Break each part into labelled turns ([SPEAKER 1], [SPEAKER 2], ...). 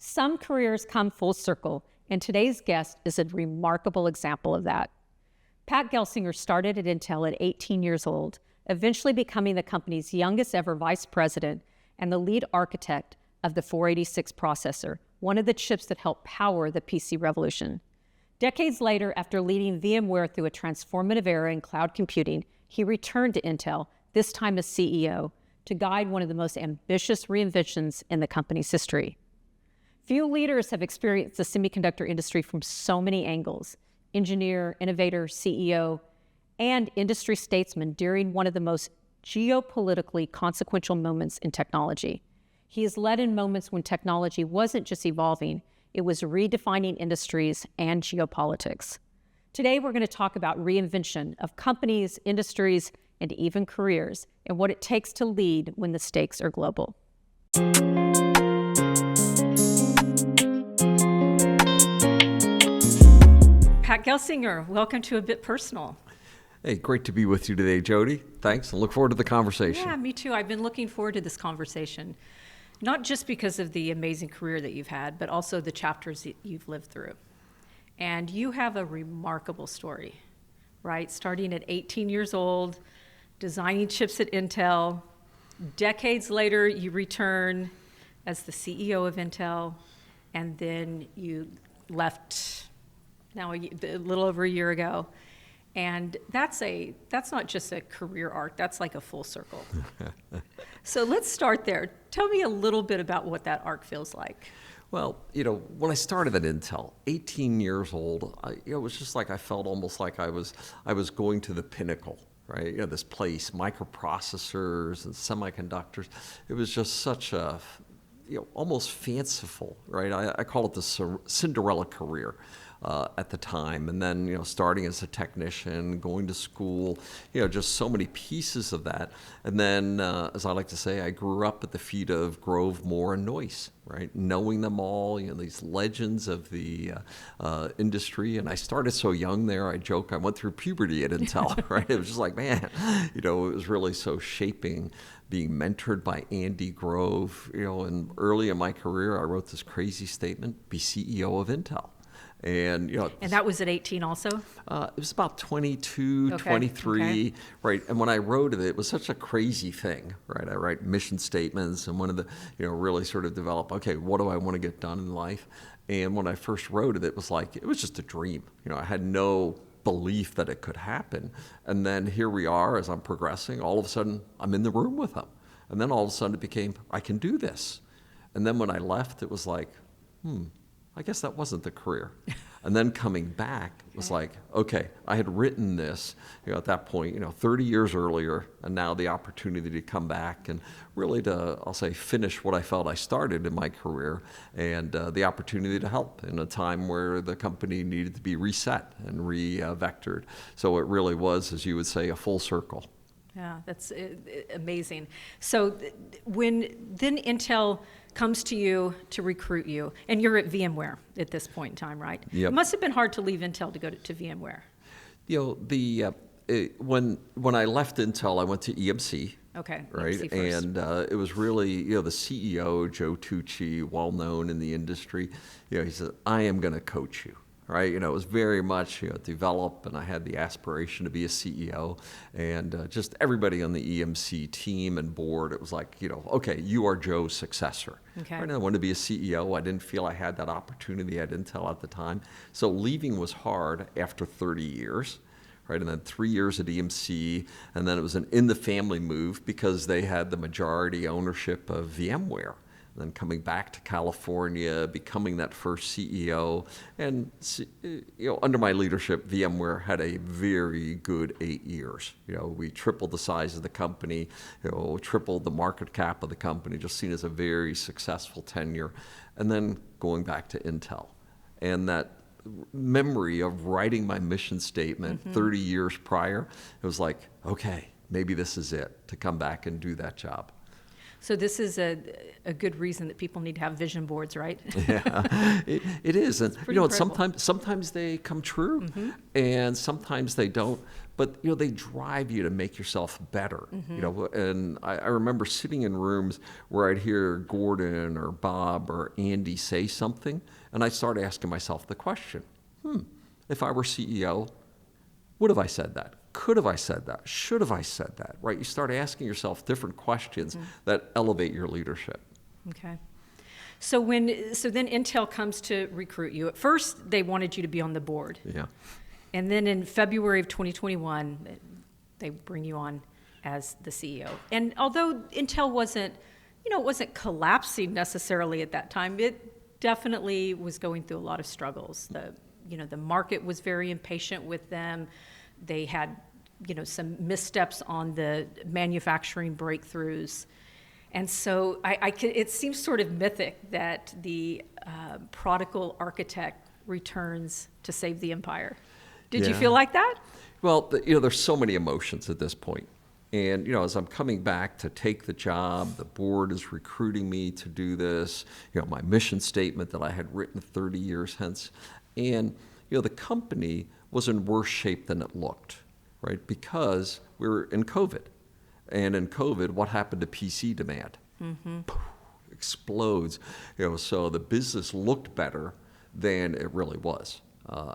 [SPEAKER 1] Some careers come full circle, and today's guest is a remarkable example of that. Pat Gelsinger started at Intel at 18 years old, eventually becoming the company's youngest ever vice president and the lead architect of the 486 processor, one of the chips that helped power the PC revolution. Decades later, after leading VMware through a transformative era in cloud computing, he returned to Intel, this time as CEO, to guide one of the most ambitious reinventions in the company's history. Few leaders have experienced the semiconductor industry from so many angles: engineer, innovator, CEO, and industry statesman during one of the most geopolitically consequential moments in technology. He has led in moments when technology wasn't just evolving, it was redefining industries and geopolitics. Today, we're going to talk about reinvention of companies, industries, and even careers, and what it takes to lead when the stakes are global. Pat Gelsinger, welcome to A Bit Personal.
[SPEAKER 2] Hey, great to be with you today, Jodi. Thanks, and look forward to the conversation.
[SPEAKER 1] Yeah, me too. I've been looking forward to this conversation, not just because of the amazing career that you've had, but also the chapters that you've lived through. And you have a remarkable story, right? Starting at 18 years old, designing chips at Intel. Decades later, you return as the CEO of Intel, and then you left now a little over a year ago. And that's not just a career arc, that's like a full circle. So let's start there. Tell me a little bit about what that arc feels like.
[SPEAKER 2] Well, when I started at Intel, 18 years old, it was just like I felt almost like I was going to the pinnacle, right? This place, microprocessors and semiconductors. It was just such a, almost fanciful, right? I call it the Cinderella career. At the time, and then starting as a technician, going to school, just so many pieces of that. And then, as I like to say, I grew up at the feet of Grove, Moore, and Noyce, right? Knowing them all, these legends of the industry. And I started so young there. I joke I went through puberty at Intel, right? It was just like, man, it was really so shaping. Being mentored by Andy Grove, and early in my career, I wrote this crazy statement: "Be CEO of Intel." And
[SPEAKER 1] and that was at 18 also?
[SPEAKER 2] It was about 22, 23, okay. Right? And when I wrote it was such a crazy thing, right? I write mission statements and wanted to, really sort of develop, okay, what do I want to get done in life? And when I first wrote it, it was just a dream. I had no belief that it could happen. And then here we are as I'm progressing, all of a sudden I'm in the room with them. And then all of a sudden it became, I can do this. And then when I left, it was like, I guess that wasn't the career. And then coming back, it was like, okay, I had written this, at that point, 30 years earlier, and now the opportunity to come back and really to, I'll say, finish what I felt I started in my career, and the opportunity to help in a time where the company needed to be reset and re-vectored. So it really was, as you would say, a full circle.
[SPEAKER 1] Yeah, that's amazing. So when then Intel comes to you to recruit you, and you're at VMware at this point in time, right?
[SPEAKER 2] Yep.
[SPEAKER 1] It must have been hard to leave Intel to go to VMware.
[SPEAKER 2] When I left Intel, I went to EMC.
[SPEAKER 1] Okay,
[SPEAKER 2] right,
[SPEAKER 1] EMC first.
[SPEAKER 2] And it was really, the CEO, Joe Tucci, well known in the industry. He said, "I am going to coach you." Right, it was very much develop, and I had the aspiration to be a CEO, and just everybody on the EMC team and board. It was like, okay, you are Joe's successor.
[SPEAKER 1] Okay.
[SPEAKER 2] Right, and I wanted to be a CEO. I didn't feel I had that opportunity at Intel at the time, so leaving was hard after 30 years. Right, and then 3 years at EMC, and then it was an in-the-family move because they had the majority ownership of VMware. And then coming back to California, becoming that first CEO, and under my leadership, VMware had a very good 8 years. We tripled the size of the company, tripled the market cap of the company, just seen as a very successful tenure. And then going back to Intel, and that memory of writing my mission statement 30 years prior, it was like, okay, maybe this is it, to come back and do that job.
[SPEAKER 1] So this is a good reason that people need to have vision boards, right?
[SPEAKER 2] Yeah, it is. And,
[SPEAKER 1] incredible.
[SPEAKER 2] sometimes they come true and sometimes they don't. But, they drive you to make yourself better, and I remember sitting in rooms where I'd hear Gordon or Bob or Andy say something, and I started asking myself the question, if I were CEO, would have I said that? Could have I said that? Should have I said that? Right? You start asking yourself different questions that elevate your leadership.
[SPEAKER 1] Okay. So then Intel comes to recruit you. At first, they wanted you to be on the board.
[SPEAKER 2] Yeah.
[SPEAKER 1] And then in February of 2021, they bring you on as the CEO. And although Intel wasn't collapsing necessarily at that time, it definitely was going through a lot of struggles. The market was very impatient with them. They had, some missteps on the manufacturing breakthroughs. And so it seems sort of mythic that the prodigal architect returns to save the empire. Did you feel like that?
[SPEAKER 2] Well, there's so many emotions at this point. And, as I'm coming back to take the job, the board is recruiting me to do this, my mission statement that I had written 30 years hence. And, the company was in worse shape than it looked, right? Because we were in COVID. And in COVID, what happened to PC demand? Poof, explodes. So the business looked better than it really was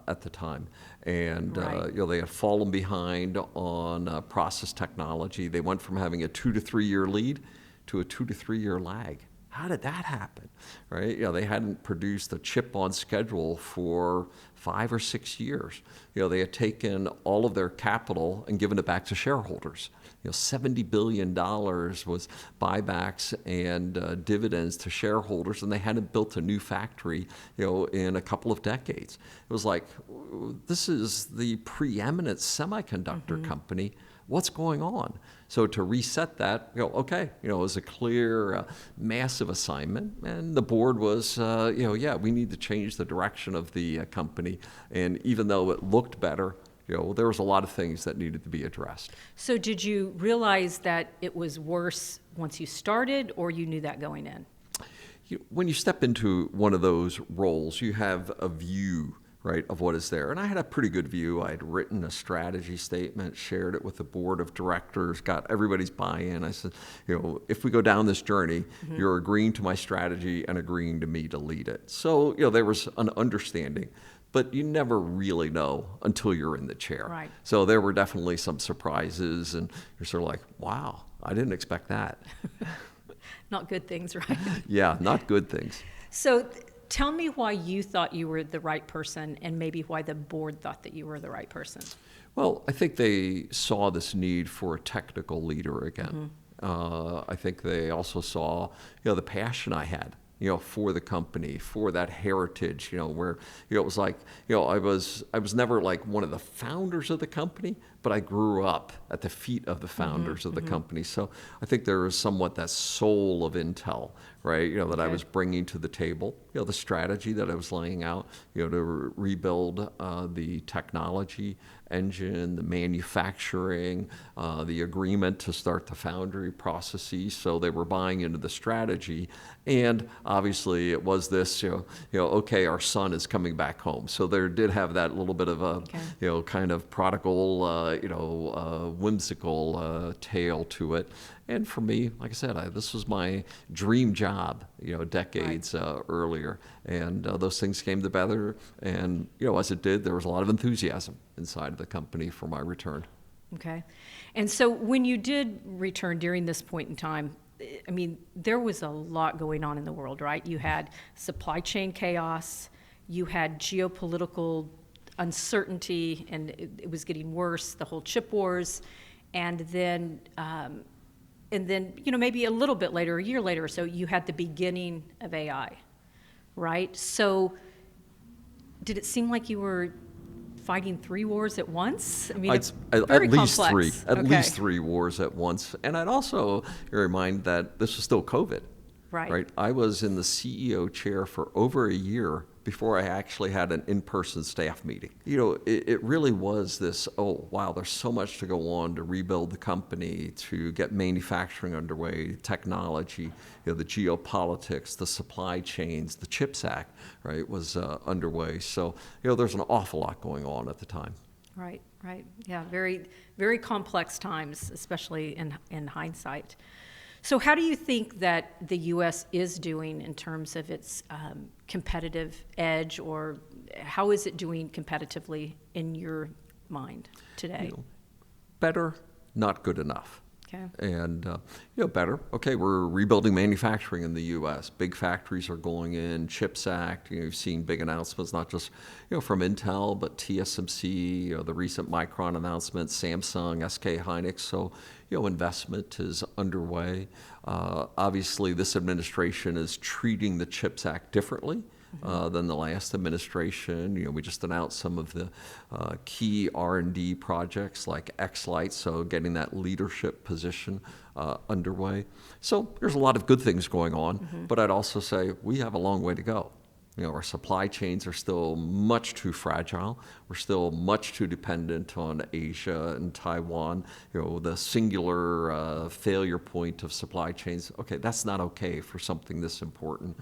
[SPEAKER 2] at the time. And
[SPEAKER 1] Right.
[SPEAKER 2] They had fallen behind on process technology. They went from having a 2 to 3 year lead to a 2 to 3 year lag. How did that happen, right? They hadn't produced a chip on schedule for 5 or 6 years. They had taken all of their capital and given it back to shareholders. $70 billion was buybacks and dividends to shareholders, and they hadn't built a new factory, in a couple of decades. It was like, this is the preeminent semiconductor company. What's going on? So to reset that, it was a clear, massive assignment, and the board was, we need to change the direction of the company. And even though it looked better, there was a lot of things that needed to be addressed.
[SPEAKER 1] So did you realize that it was worse once you started, or you knew that going in?
[SPEAKER 2] When you step into one of those roles, you have a view, right, of what is there. And I had a pretty good view. I had written a strategy statement, shared it with the board of directors, got everybody's buy-in. I said, if we go down this journey, you're agreeing to my strategy and agreeing to me to lead it. So, there was an understanding. But you never really know until you're in the chair.
[SPEAKER 1] Right.
[SPEAKER 2] So there were definitely some surprises, and you're sort of like, wow, I didn't expect that.
[SPEAKER 1] Not good things, right?
[SPEAKER 2] Yeah, not good things.
[SPEAKER 1] So tell me why you thought you were the right person, and maybe why the board thought that you were the right person.
[SPEAKER 2] Well, I think they saw this need for a technical leader again. I think they also saw, the passion I had, for the company, for that heritage, where, it was like, I was never like one of the founders of the company, but I grew up at the feet of the founders of the company. So I think there was somewhat that soul of Intel, right? That I was bringing to the table, the strategy that I was laying out, to rebuild the technology engine, the manufacturing, the agreement to start the foundry processes. So they were buying into the strategy. And obviously it was this, okay, our son is coming back home. So there did have that little bit of a, kind of prodigal, whimsical tale to it. And for me, like I said, this was my dream job, decades earlier. And those things came together. And, as it did, there was a lot of enthusiasm inside of the company for my return.
[SPEAKER 1] Okay. And so when you did return during this point in time, I mean, there was a lot going on in the world, right? You had supply chain chaos, you had geopolitical uncertainty, and it was getting worse, the whole chip wars, and then maybe a little bit later, a year later or so, you had the beginning of AI, right? So did it seem like you were fighting 3 wars at once? I mean, it's very complex.
[SPEAKER 2] At least three wars at once. And I'd also remind that this was still COVID.
[SPEAKER 1] Right.
[SPEAKER 2] I was in the CEO chair for over a year before I actually had an in-person staff meeting. It really was this, oh, wow, there's so much to go on to rebuild the company, to get manufacturing underway, technology, the geopolitics, the supply chains, the CHIPS Act, right, was underway. So, there's an awful lot going on at the time.
[SPEAKER 1] Right. Yeah, very, very complex times, especially in hindsight. So how do you think that the U.S. is doing in terms of its competitive edge, or how is it doing competitively in your mind today?
[SPEAKER 2] Better, not good enough.
[SPEAKER 1] Okay.
[SPEAKER 2] And, better. Okay, we're rebuilding manufacturing in the U.S. Big factories are going in, CHIPS Act. You've seen big announcements, not just, from Intel, but TSMC, the recent Micron announcement, Samsung, SK Hynix. So, investment is underway. Obviously, this administration is treating the CHIPS Act differently than the last administration. We just announced some of the key R&D projects like X-Lite, so getting that leadership position underway. So there's a lot of good things going on, but I'd also say we have a long way to go. Our supply chains are still much too fragile. We're still much too dependent on Asia and Taiwan. The singular failure point of supply chains, okay, that's not okay for something this important.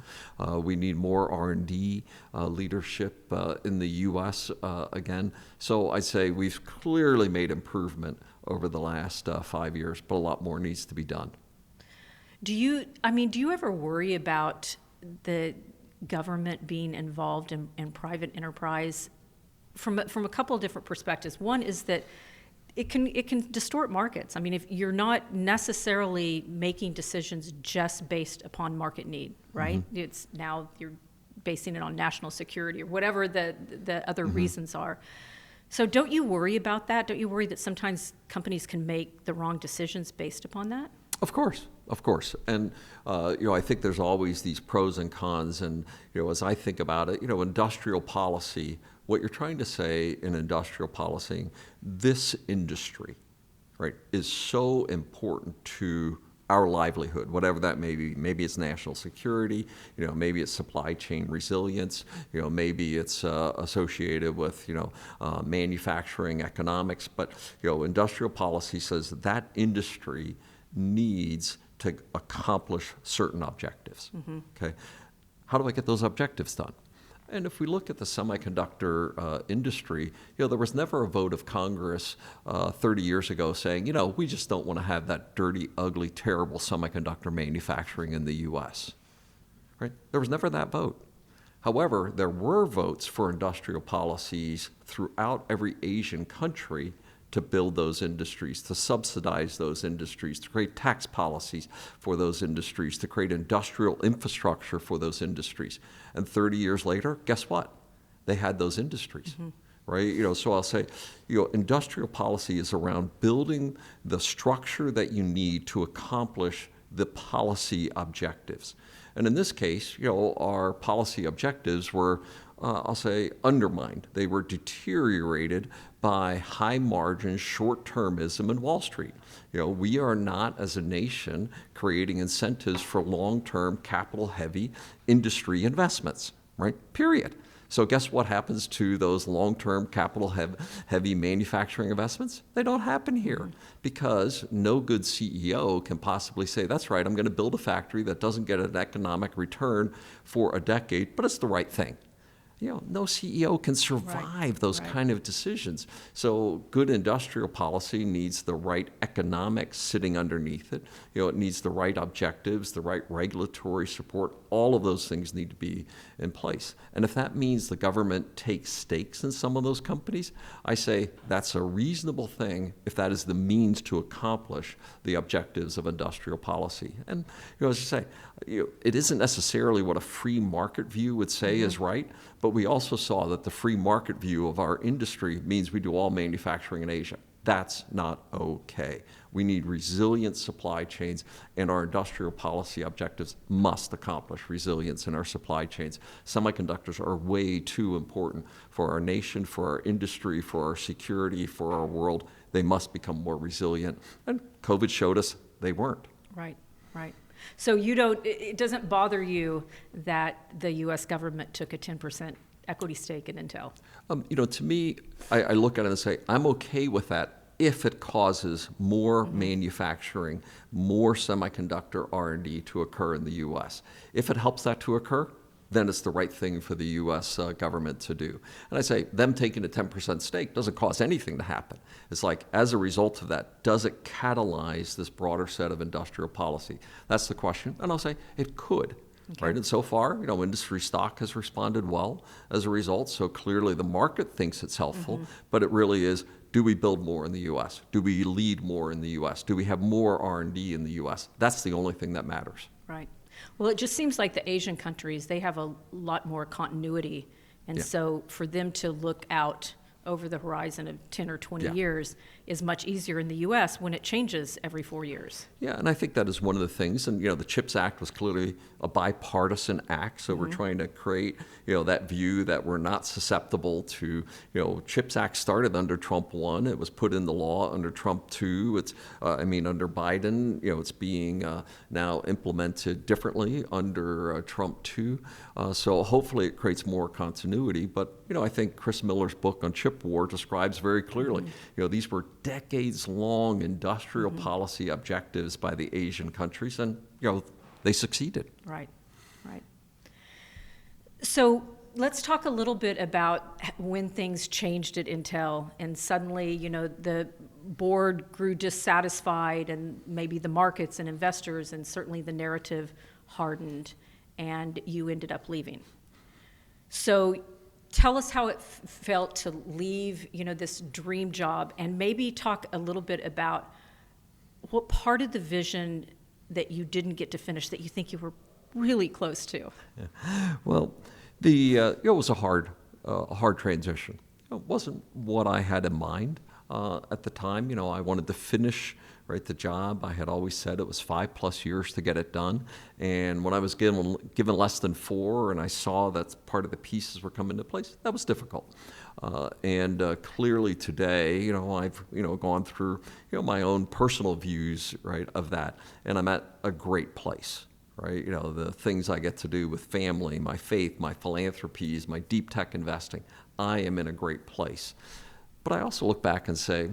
[SPEAKER 2] We need more R&D leadership in the U.S. Again. So I'd say we've clearly made improvement over the last 5 years, but a lot more needs to be done.
[SPEAKER 1] Do you ever worry about the government being involved in private enterprise from a couple of different perspectives? One is that it can distort markets. If you're not necessarily making decisions just based upon market need, right? It's now you're basing it on national security or whatever the other reasons are. So don't you worry about that? Don't you worry that sometimes companies can make the wrong decisions based upon that?
[SPEAKER 2] Of course. And, I think there's always these pros and cons. And, as I think about it, industrial policy, what you're trying to say in industrial policy, this industry, right, is so important to our livelihood, whatever that may be. Maybe it's national security, maybe it's supply chain resilience, maybe it's associated with, manufacturing economics. But, industrial policy says that industry needs to accomplish certain objectives. Okay, how do I get those objectives done? And if we look at the semiconductor industry, there was never a vote of Congress 30 years ago saying, we just don't want to have that dirty, ugly, terrible semiconductor manufacturing in the U.S. Right? There was never that vote. However, there were votes for industrial policies throughout every Asian country to build those industries, to subsidize those industries, to create tax policies for those industries, to create industrial infrastructure for those industries. And 30 years later, guess what? They had those industries, right? So I'll say, industrial policy is around building the structure that you need to accomplish the policy objectives. And in this case, our policy objectives were, I'll say, undermined. They were deteriorated by high margin short-termism in Wall Street. We are not, as a nation, creating incentives for long-term capital-heavy industry investments, right? Period. So guess what happens to those long-term capital-heavy manufacturing investments? They don't happen here because no good CEO can possibly say, that's right, I'm going to build a factory that doesn't get an economic return for a decade, but it's the right thing. No CEO can survive those kind of decisions. So good industrial policy needs the right economics sitting underneath it. It needs the right objectives, the right regulatory support. All of those things need to be in place. And if that means the government takes stakes in some of those companies, I say that's a reasonable thing if that is the means to accomplish the objectives of industrial policy. And as you say, it isn't necessarily what a free market view would say is right, but we also saw that the free market view of our industry means we do all manufacturing in Asia. That's not okay. We need resilient supply chains, and our industrial policy objectives must accomplish resilience in our supply chains. Semiconductors are way too important for our nation, for our industry, for our security, for our world. They must become more resilient. And COVID showed us they weren't.
[SPEAKER 1] Right. So it doesn't bother you that the U.S. government took a 10% equity stake in Intel?
[SPEAKER 2] To me, I look at it and say, I'm okay with that if it causes more manufacturing, more semiconductor R&D to occur in the U.S. If it helps that to occur, then it's the right thing for the U.S. Government to do. And I say, them taking a 10% stake doesn't cause anything to happen. It's like, as a result of that, does it catalyze this broader set of industrial policy? That's the question. And I'll say, it could. Okay. Right? And so far, industry stock has responded well as a result. So clearly the market thinks it's helpful, but it really is, do we build more in the U.S.? Do we lead more in the U.S.? Do we have more R&D in the U.S.? That's the only thing that matters.
[SPEAKER 1] Right. Well, it just seems like the Asian countries, they have a lot more continuity. And so for them to look out over the horizon of 10 or 20 years is much easier in the U.S. when it changes every 4 years.
[SPEAKER 2] Yeah, and I think that is one of the things. And, the CHIPS Act was clearly a bipartisan act. So we're trying to create, that view that we're not susceptible to, CHIPS Act started under Trump 1. It was put in the law under Trump 2. It's, under Biden, it's being now implemented differently under Trump 2. So hopefully it creates more continuity. But, I think Chris Miller's book on chip war describes very clearly, these were decades-long industrial policy objectives by the Asian countries, and they succeeded.
[SPEAKER 1] Right. So let's talk a little bit about when things changed at Intel, and suddenly, the board grew dissatisfied, and maybe the markets and investors, and certainly the narrative hardened, and you ended up leaving. So tell us how it felt to leave, this dream job, and maybe talk a little bit about what part of the vision that you didn't get to finish that you think you were really close to.
[SPEAKER 2] Yeah. Well, it was a hard transition. It wasn't what I had in mind at the time. I wanted to finish the job. I had always said it was 5+ years to get it done. And when I was given less than 4 and I saw that part of the pieces were coming into place, that was difficult. And clearly today, I've, gone through, my own personal views, of that. And I'm at a great place. Right, the things I get to do with family, my faith, my philanthropies, my deep tech investing, I am in a great place. But I also look back and say,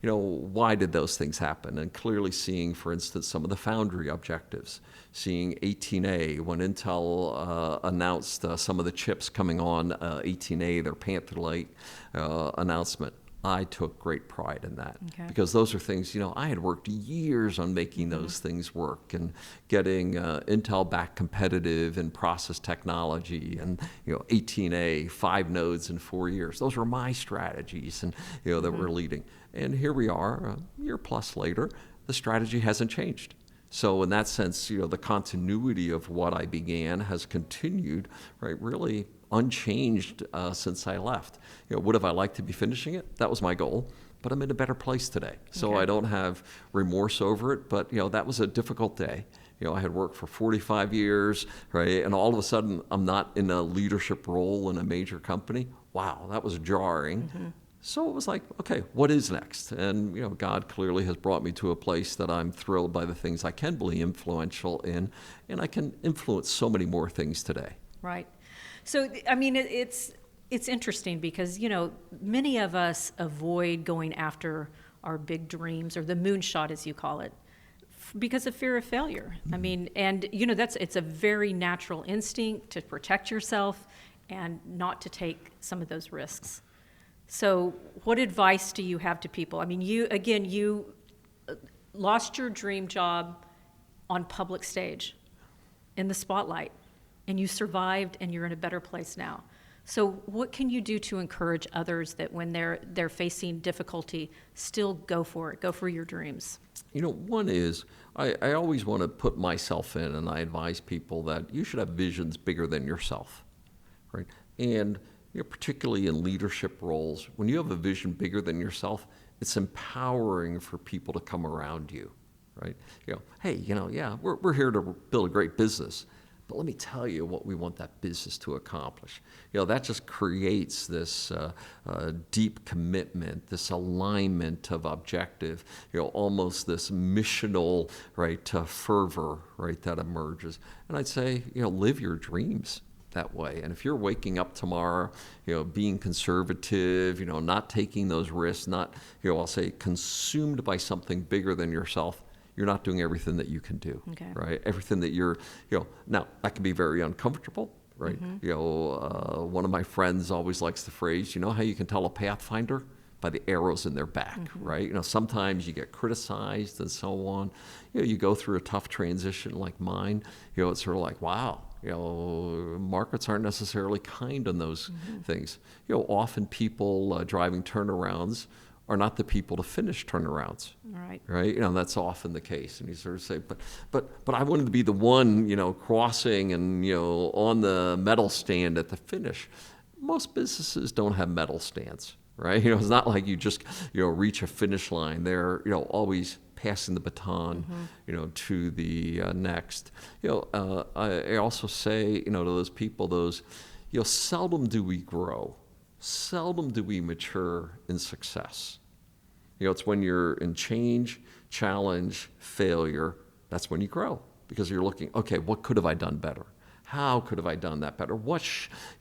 [SPEAKER 2] why did those things happen? And clearly seeing, for instance, some of the foundry objectives, seeing 18A, when Intel announced some of the chips coming on 18A, their Panther Lake announcement. I took great pride in that because those are things, I had worked years on making those things work and getting Intel back competitive in process technology and, 18A, 5 nodes in 4 years. Those were my strategies and, that we're leading. And here we are, a year plus later, the strategy hasn't changed. So in that sense, the continuity of what I began has continued, really unchanged since I left. Would have I liked to be finishing it? That was my goal, but I'm in a better place today. So I don't have remorse over it, but that was a difficult day. I had worked for 45 years, and all of a sudden I'm not in a leadership role in a major company. Wow, that was jarring. So it was like, okay, what is next? And God clearly has brought me to a place that I'm thrilled by the things I can be influential in, and I can influence so many more things today.
[SPEAKER 1] Right. So, it's interesting because, many of us avoid going after our big dreams or the moonshot, as you call it, because of fear of failure. It's a very natural instinct to protect yourself and not to take some of those risks. So what advice do you have to people? You lost your dream job on public stage in the spotlight, and you survived and you're in a better place now. So what can you do to encourage others that when they're facing difficulty, still go for it, go for your dreams?
[SPEAKER 2] One is, I always want to put myself in, and I advise people that you should have visions bigger than yourself, right? And particularly in leadership roles, when you have a vision bigger than yourself, it's empowering for people to come around you, right? Hey, we're here to build a great business, but let me tell you what we want that business to accomplish. That just creates this deep commitment, this alignment of objective, almost this missional, right, fervor, right, that emerges. And I'd say, live your dreams that way. And if you're waking up tomorrow, being conservative, not taking those risks, not, I'll say consumed by something bigger than yourself, you're not doing everything that you can do, right? Everything that you're, now that can be very uncomfortable, right? One of my friends always likes the phrase, how you can tell a pathfinder? By the arrows in their back, right? Sometimes you get criticized and so on. You go through a tough transition like mine, it's sort of like, wow, markets aren't necessarily kind on those things. Often people driving turnarounds are not the people to finish turnarounds. Right? That's often the case. And you sort of say, but I wanted to be the one, crossing and, on the medal stand at the finish. Most businesses don't have medal stands, right? It's not like you just, reach a finish line. They're, always passing the baton, to the next. I also say, to those people, seldom do we grow. Seldom do we mature in success. It's when you're in change, challenge, failure, that's when you grow. Because you're looking, okay, what could have I done better? How could have I done that better?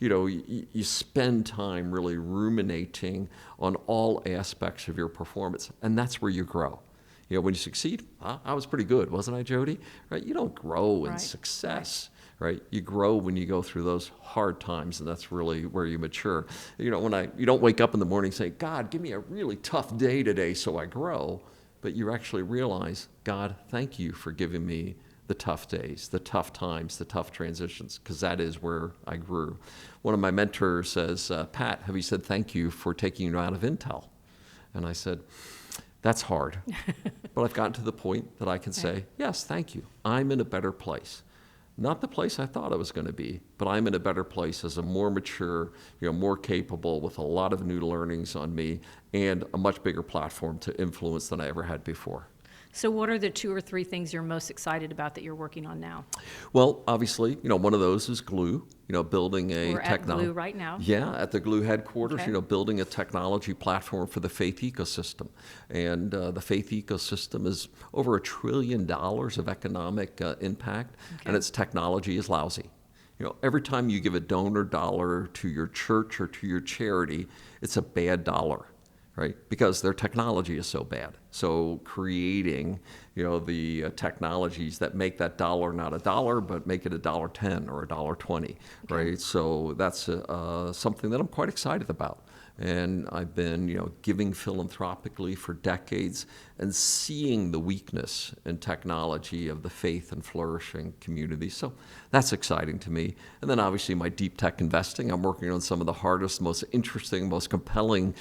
[SPEAKER 2] You spend time really ruminating on all aspects of your performance, and that's where you grow. When you succeed, I was pretty good, wasn't I, Jodi? Right? You don't grow in success. Right? You grow when you go through those hard times, and that's really where you mature. You don't wake up in the morning and say, God, give me a really tough day today so I grow. But you actually realize, God, thank you for giving me the tough days, the tough times, the tough transitions, because that is where I grew. One of my mentors says, Pat, have you said thank you for taking you out of Intel? And I said, that's hard. But I've gotten to the point that I can say, yes, thank you. I'm in a better place. Not the place I thought I was going to be, but I'm in a better place as a more mature, more capable, with a lot of new learnings on me, and a much bigger platform to influence than I ever had before.
[SPEAKER 1] So what are the 2 or 3 things you're most excited about that you're working on now?
[SPEAKER 2] Well, obviously, one of those is Gloo, building a
[SPEAKER 1] We're at Gloo right now.
[SPEAKER 2] Yeah, at the Gloo headquarters, building a technology platform for the faith ecosystem. And the faith ecosystem is over $1 trillion of economic impact, and its technology is lousy. Every time you give a donor dollar to your church or to your charity, it's a bad dollar. Right? Because their technology is so bad. So creating, the technologies that make that dollar not $1, but make it $1.10 or $1.20, right? So that's something that I'm quite excited about. And I've been, giving philanthropically for decades and seeing the weakness in technology of the faith and flourishing community. So that's exciting to me. And then obviously my deep tech investing, I'm working on some of the hardest, most interesting, most compelling,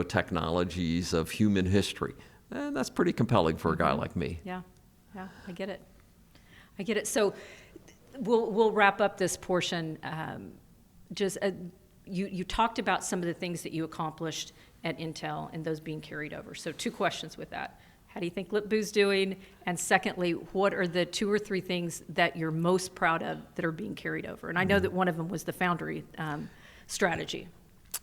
[SPEAKER 2] technologies of human history. And that's pretty compelling for a guy like me.
[SPEAKER 1] Yeah, I get it. So we'll wrap up this portion. You talked about some of the things that you accomplished at Intel and those being carried over. So 2 questions with that. How do you think Lip-Bu's doing? And secondly, what are the 2 or 3 things that you're most proud of that are being carried over? And I know that one of them was the Foundry strategy.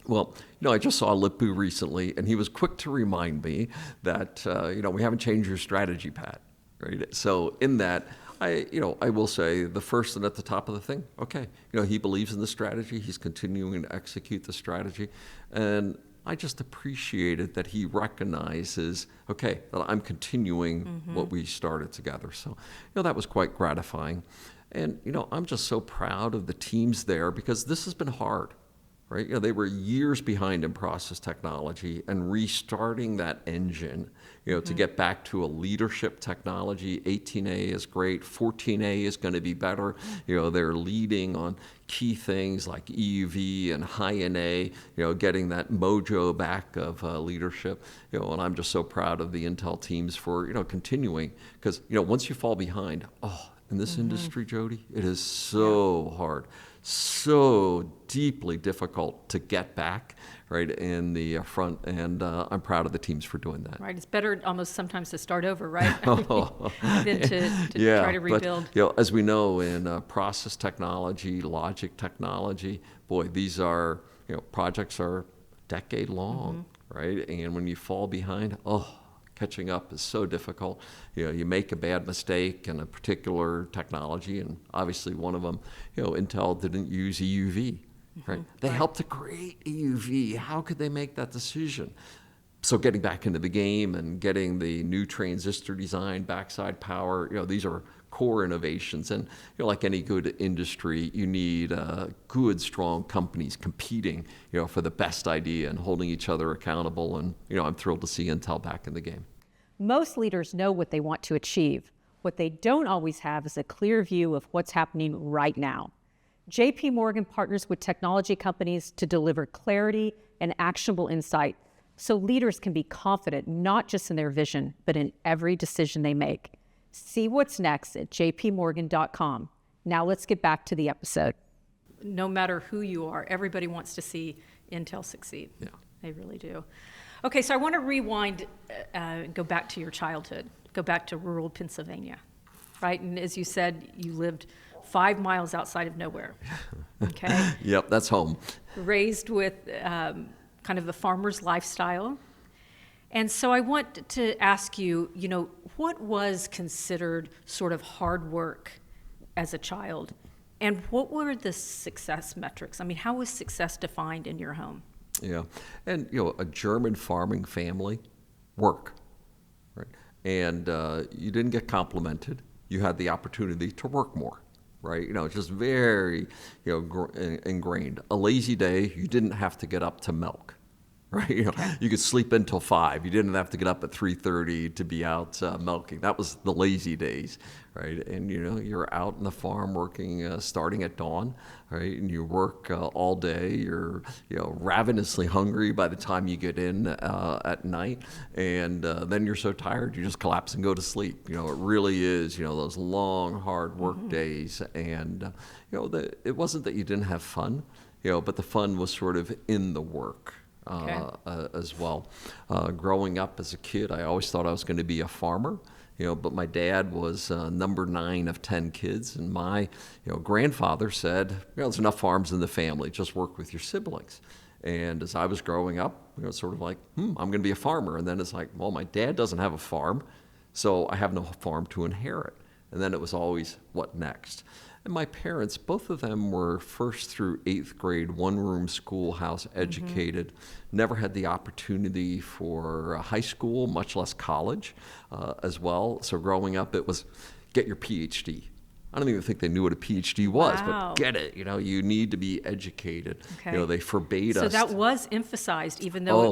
[SPEAKER 2] Well, I just saw Lip-Bu recently, and he was quick to remind me that, we haven't changed your strategy, Pat, right? So in that, I will say the first and at the top of the thing, okay, he believes in the strategy. He's continuing to execute the strategy. And I just appreciated that he recognizes, okay, that I'm continuing what we started together. So, that was quite gratifying. And, I'm just so proud of the teams there because this has been hard. Right? They were years behind in process technology, and restarting that engine, to get back to a leadership technology. 18A is great. 14A is going to be better. They're leading on key things like EUV and High-NA, getting that mojo back of leadership. And I'm just so proud of the Intel teams for, continuing. Because, once you fall behind, in this industry, Jodi, it is so hard. so deeply difficult to get back, right, in the front, and I'm proud of the teams for doing that.
[SPEAKER 1] Right, it's better almost sometimes to start over, right? Than to try to rebuild.
[SPEAKER 2] But, as we know in process technology, logic technology, boy, these are, projects are decade long, right? And when you fall behind, catching up is so difficult. You make a bad mistake in a particular technology, and obviously one of them, Intel didn't use EUV, right? They helped to create EUV. How could they make that decision? So getting back into the game and getting the new transistor design, backside power, these are core innovations. And like any good industry, you need good, strong companies competing, for the best idea and holding each other accountable. And I'm thrilled to see Intel back in the game.
[SPEAKER 1] Most leaders know what they want to achieve. What they don't always have is a clear view of what's happening right now. JP Morgan partners with technology companies to deliver clarity and actionable insight so leaders can be confident not just in their vision, but in every decision they make. See what's next at jpmorgan.com. Now let's get back to the episode. No matter who you are, everybody wants to see Intel succeed.
[SPEAKER 2] Yeah.
[SPEAKER 1] They really do. Okay, so I want to rewind, go back to your childhood, go back to rural Pennsylvania, right? And as you said, you lived 5 miles outside of nowhere, okay?
[SPEAKER 2] Yep, that's home.
[SPEAKER 1] Raised with kind of the farmer's lifestyle. And so I want to ask you, what was considered sort of hard work as a child? And what were the success metrics? I mean, how was success defined in your home?
[SPEAKER 2] Yeah, and a German farming family, work, right? And you didn't get complimented. You had the opportunity to work more, right? Just very, ingrained. A lazy day, you didn't have to get up to milk, right? You could sleep until 5. You didn't have to get up at 3:30 to be out milking. That was the lazy days, right? And you're out in the farm working, starting at dawn, right? And you work all day. You're ravenously hungry by the time you get in at night, and then you're so tired you just collapse and go to sleep. It really is those long hard work days, and it wasn't that you didn't have fun, but the fun was sort of in the work. As well. Growing up as a kid, I always thought I was going to be a farmer, but my dad was number 9 of 10 kids, and my grandfather said, there's enough farms in the family, just work with your siblings. And as I was growing up, it's sort of like, I'm going to be a farmer. And then it's like, well, my dad doesn't have a farm, so I have no farm to inherit. And then it was always, what next? And my parents, both of them were 1st through 8th grade, one-room schoolhouse educated, never had the opportunity for high school, much less college as well. So growing up, it was get your PhD. I don't even think they knew what a PhD was, but get it. You need to be educated. Okay. They forbade us.
[SPEAKER 1] So that was emphasized, even though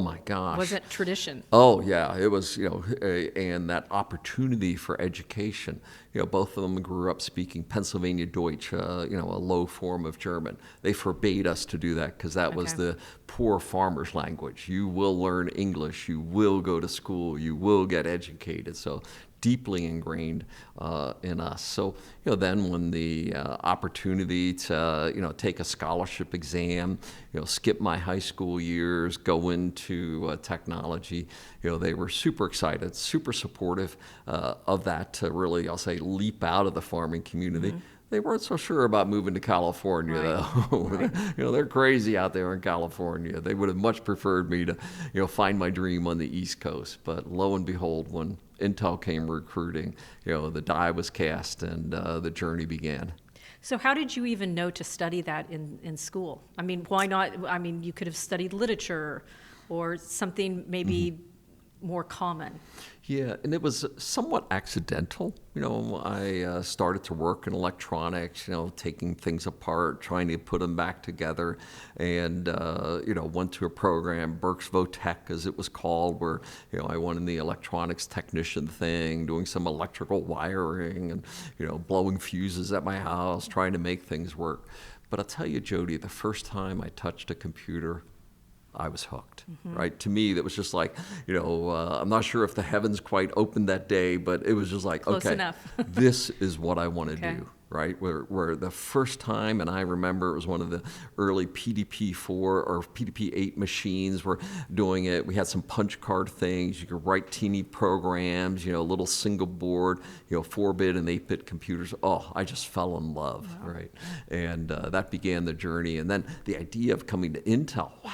[SPEAKER 1] wasn't tradition.
[SPEAKER 2] Oh, yeah. It was, and that opportunity for education. Both of them grew up speaking Pennsylvania Deutsch, a low form of German. They forbade us to do that because that was the poor farmer's language. You will learn English. You will go to school. You will get educated. So deeply ingrained in us. So, then when the opportunity to, take a scholarship exam, skip my high school years, go into technology, they were super excited, super supportive of that to really, I'll say, leap out of the farming community. They weren't so sure about moving to California, though. They're crazy out there in California. They would have much preferred me to, find my dream on the East Coast. But lo and behold, when Intel came recruiting, the die was cast and the journey began.
[SPEAKER 1] So how did you even know to study that in school? I mean, why not? I mean, you could have studied literature or something maybe more common.
[SPEAKER 2] Yeah, and it was somewhat accidental. I started to work in electronics, taking things apart, trying to put them back together, and, went to a program, Berks Votech, as it was called, where, I went in the electronics technician thing, doing some electrical wiring and, blowing fuses at my house, trying to make things work. But I'll tell you, Jodi, the first time I touched a computer, I was hooked, right? To me, that was just like, I'm not sure if the heavens quite opened that day, but it was just like,
[SPEAKER 1] Close enough.
[SPEAKER 2] This is what I want to do. right? Where the first time, and I remember it was one of the early PDP-4 or PDP-8 machines were doing it. We had some punch card things. You could write teeny programs, a little single board, 4-bit and 8-bit computers. Oh, I just fell in love, right? And that began the journey. And then the idea of coming to Intel, wow.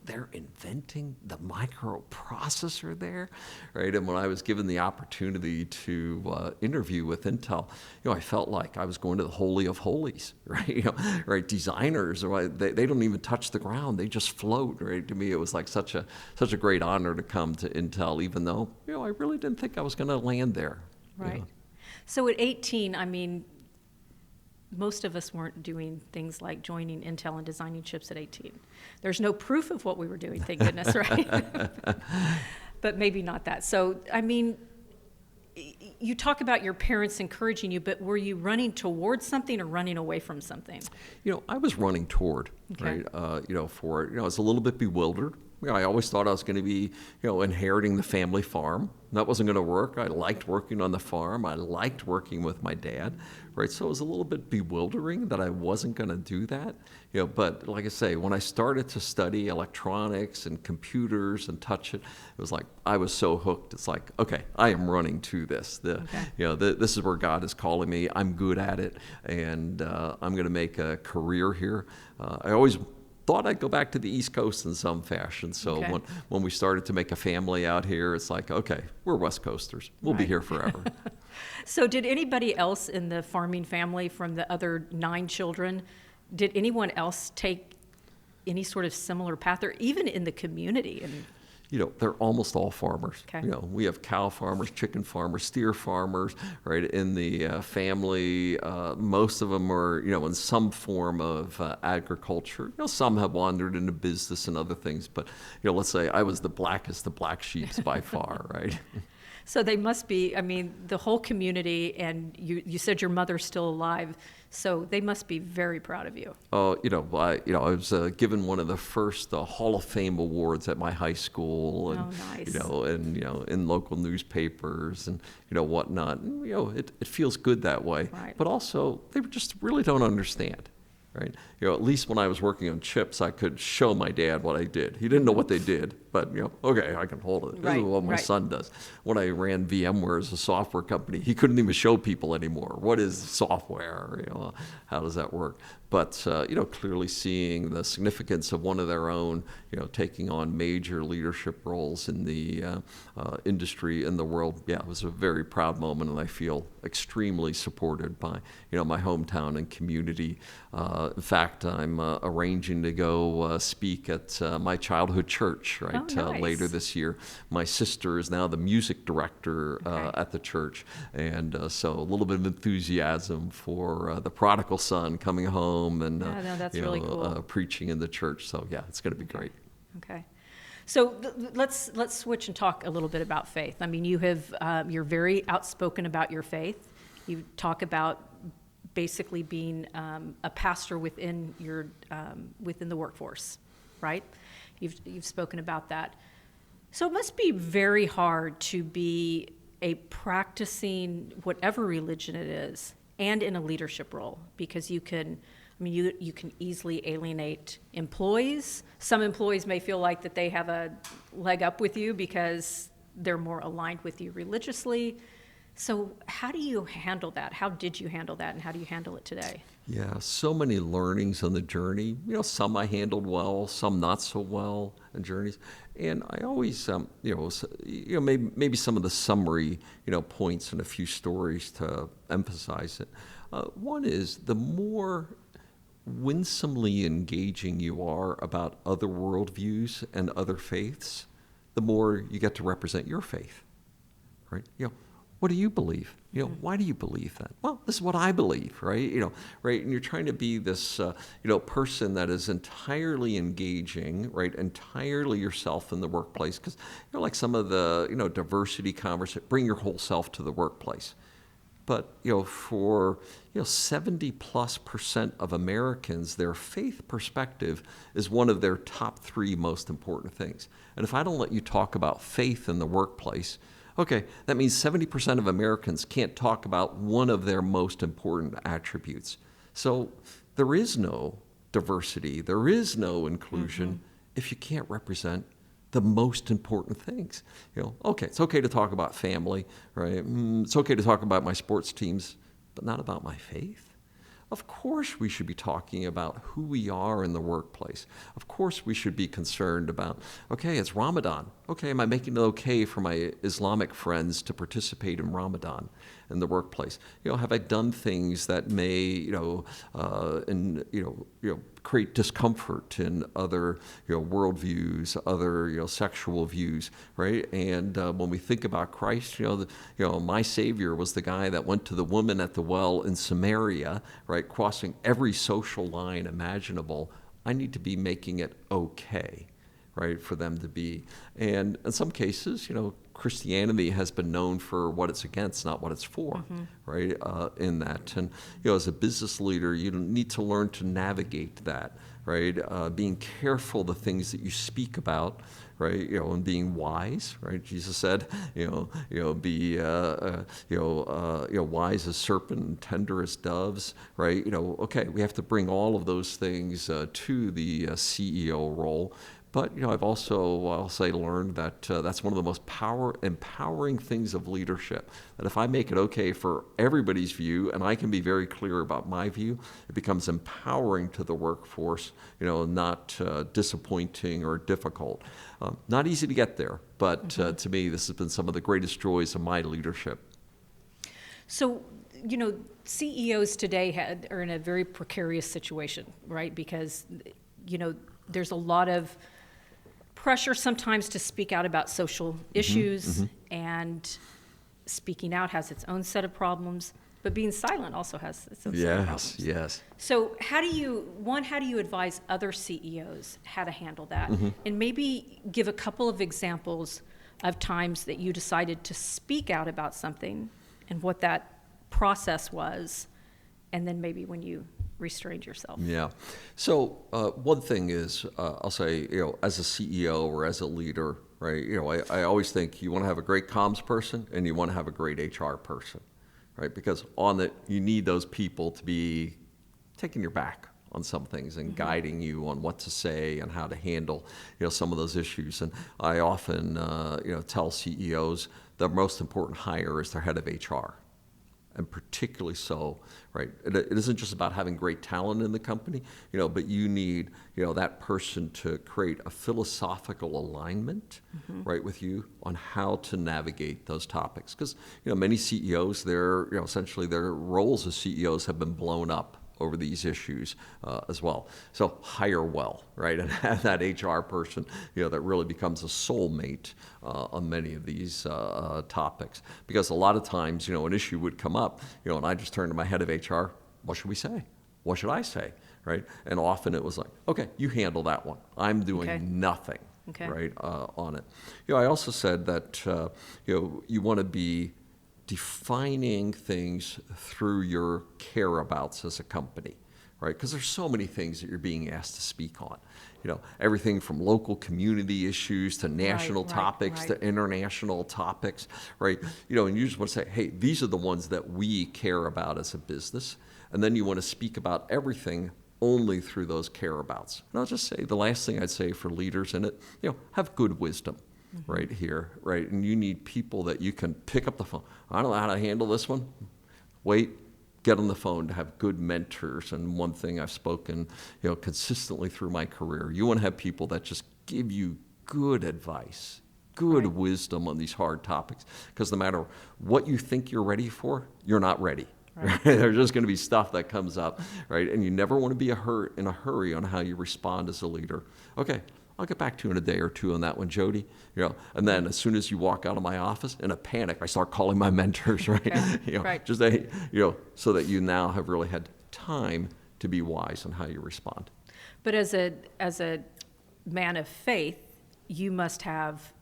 [SPEAKER 2] They're inventing the microprocessor there, right? And when I was given the opportunity to interview with Intel, I felt like I was going to the holy of holies, right? Right? Designers, they don't even touch the ground; they just float, right? To me, it was like such a great honor to come to Intel, even though I really didn't think I was going to land there.
[SPEAKER 1] Right. So at 18, I mean, most of us weren't doing things like joining Intel and designing chips at 18. There's no proof of what we were doing, thank goodness, right? But maybe not that. So, I mean, you talk about your parents encouraging you, but were you running towards something or running away from something?
[SPEAKER 2] I was running toward, right? For it. I was a little bit bewildered. I always thought I was going to be, inheriting the family farm. That wasn't going to work. I liked working on the farm. I liked working with my dad, right? So it was a little bit bewildering that I wasn't going to do that. But like I say, when I started to study electronics and computers and touch it, it was like I was so hooked. It's like, okay, I am running to this. This is where God is calling me. I'm good at it, and I'm going to make a career here. I always thought I'd go back to the East Coast in some fashion. So when we started to make a family out here, it's like, okay, we're West Coasters. We'll be here forever.
[SPEAKER 1] So did anybody else in the farming family from the other 9 children, did anyone else take any sort of similar path, or even in the community?
[SPEAKER 2] They're almost all farmers.
[SPEAKER 1] Okay.
[SPEAKER 2] We have cow farmers, chicken farmers, steer farmers, right? In the family, most of them are, in some form of agriculture. Some have wandered into business and other things, but, let's say I was the blackest of black sheeps by far, right?
[SPEAKER 1] So they must be, I mean, the whole community, and you said your mother's still alive, so they must be very proud of you.
[SPEAKER 2] I was given one of the first Hall of Fame awards at my high school, and
[SPEAKER 1] nice.
[SPEAKER 2] In local newspapers and whatnot. And, it feels good that way.
[SPEAKER 1] Right.
[SPEAKER 2] But also, they just really don't understand. Right? At least when I was working on chips, I could show my dad what I did. He didn't know what they did, but, okay, I can hold it. This is what my son does. When I ran VMware as a software company, he couldn't even show people anymore. What is software? How does that work? But, clearly seeing the significance of one of their own, taking on major leadership roles in the industry in the world, it was a very proud moment, and I feel extremely supported by, my hometown and community. In fact, I'm arranging to go speak at my childhood church, right,
[SPEAKER 1] nice.
[SPEAKER 2] Later this year. My sister is now the music director at the church, and so a little bit of enthusiasm for the prodigal son coming home and
[SPEAKER 1] that's really cool.
[SPEAKER 2] Preaching in the church. So it's going to be great.
[SPEAKER 1] Okay. So let's switch and talk a little bit about faith. I mean, you're very outspoken about your faith. You talk about basically being a pastor within the workforce, right? You've spoken about that. So it must be very hard to be a practicing whatever religion it is and in a leadership role, because you can easily alienate employees. Some employees may feel like that they have a leg up with you because they're more aligned with you religiously. So how do you handle that? How did you handle that, and how do you handle it today?
[SPEAKER 2] Yeah, so many learnings on the journey. Some I handled well, some not so well in journeys. And I always, maybe some of the summary, points and a few stories to emphasize it. One is the more winsomely engaging you are about other worldviews and other faiths, the more you get to represent your faith, right? What do you believe? Why do you believe that? Well, this is what I believe, right? Right? And you're trying to be this, person that is entirely engaging, right? Entirely yourself in the workplace. Because, like some of the, diversity conversation, bring your whole self to the workplace. But, for, 70+% of Americans, their faith perspective is one of their top 3 most important things. And if I don't let you talk about faith in the workplace, Okay, that means 70% of Americans can't talk about one of their most important attributes. So there is no diversity, there is no inclusion if you can't represent the most important things. Okay, it's okay to talk about family, right? It's okay to talk about my sports teams, but not about my faith. Of course we should be talking about who we are in the workplace. Of course we should be concerned about, okay, it's Ramadan. Okay, am I making it okay for my Islamic friends to participate in Ramadan in the workplace? Have I done things that may, create discomfort in other, worldviews, other, sexual views, right? And when we think about Christ, my Savior was the guy that went to the woman at the well in Samaria, right, crossing every social line imaginable. I need to be making it okay, right, for them to be. And in some cases, Christianity has been known for what it's against, not what it's for, right, in that. And, as a business leader, you need to learn to navigate that, right, being careful the things that you speak about, right, and being wise, right? Jesus said, be, wise as serpent and tender as doves, right? Okay, we have to bring all of those things to the CEO role. But I've also, I'll say, learned that that's one of the most empowering things of leadership. That if I make it okay for everybody's view, and I can be very clear about my view, it becomes empowering to the workforce. Not disappointing or difficult. Not easy to get there, but to me, this has been some of the greatest joys of my leadership.
[SPEAKER 1] So, CEOs today are in a very precarious situation, right? Because, there's a lot of pressure sometimes to speak out about social issues, and speaking out has its own set of problems, but being silent also has its own set of problems.
[SPEAKER 2] Yes.
[SPEAKER 1] So how do you advise other CEOs how to handle that? And maybe give a couple of examples of times that you decided to speak out about something and what that process was, and then maybe when you restrained yourself.
[SPEAKER 2] Yeah. So one thing is, I'll say, as a CEO or as a leader, right, I always think you want to have a great comms person and you want to have a great HR person, right? Because you need those people to be taking your back on some things and guiding you on what to say and how to handle, some of those issues. And I often, tell CEOs the most important hire is their head of HR. And particularly so, right? It isn't just about having great talent in the company, but you need, that person to create a philosophical alignment, right, with you on how to navigate those topics. Because, many CEOs, essentially their roles as CEOs have been blown up over these issues as well. So hire well, right? And have that HR person, that really becomes a soulmate on many of these topics. Because a lot of times, an issue would come up, and I just turn to my head of HR, what should we say? What should I say, right? And often it was like, okay, you handle that one. I'm doing nothing, right, on it. I also said that, you want to be defining things through your care-abouts as a company, right? Because there's so many things that you're being asked to speak on. Everything from local community issues to national topics to international topics, right? And you just want to say, hey, these are the ones that we care about as a business. And then you want to speak about everything only through those care-abouts. And I'll just say, the last thing I'd say for leaders in it, have good wisdom. Right here, right? And you need people that you can pick up the phone. I don't know how to handle this one. Wait, get on the phone to have good mentors. And one thing I've spoken, consistently through my career, you want to have people that just give you good advice, good wisdom on these hard topics. Because no matter what you think you're ready for, you're not ready. Right. There's just going to be stuff that comes up, right? And you never want to be in a hurry on how you respond as a leader. Okay, I'll get back to you in a day or two on that one, Jodi. And then as soon as you walk out of my office, in a panic, I start calling my mentors, right? Just so that you now have really had time to be wise on how you respond.
[SPEAKER 1] But as a man of faith, you must have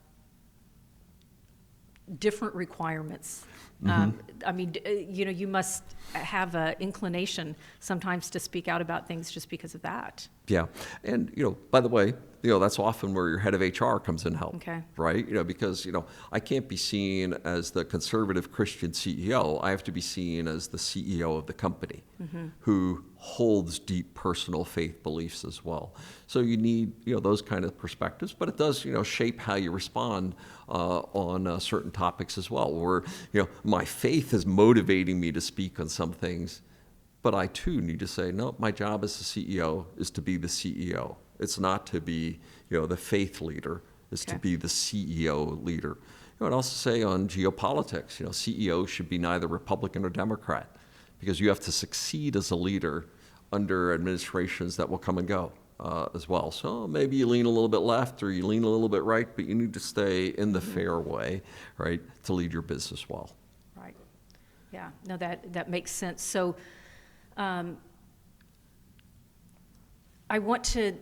[SPEAKER 1] different requirements. You must have an inclination sometimes to speak out about things just because of that.
[SPEAKER 2] Yeah. And, by the way, that's often where your head of HR comes in help,
[SPEAKER 1] Okay.
[SPEAKER 2] right? Because I can't be seen as the conservative Christian CEO. I have to be seen as the CEO of the company who holds deep personal faith beliefs as well. So you need those kind of perspectives, but it does shape how you respond on certain topics as well. Where my faith is motivating me to speak on some things. But I too need to say, no, my job as the CEO is to be the CEO. It's not to be, the faith leader. It's to be the CEO leader. I'd also say on geopolitics, CEO should be neither Republican or Democrat, because you have to succeed as a leader under administrations that will come and go as well. So maybe you lean a little bit left or you lean a little bit right, but you need to stay in the fairway, right, to lead your business well.
[SPEAKER 1] Right. Yeah. No, that makes sense. So. I want to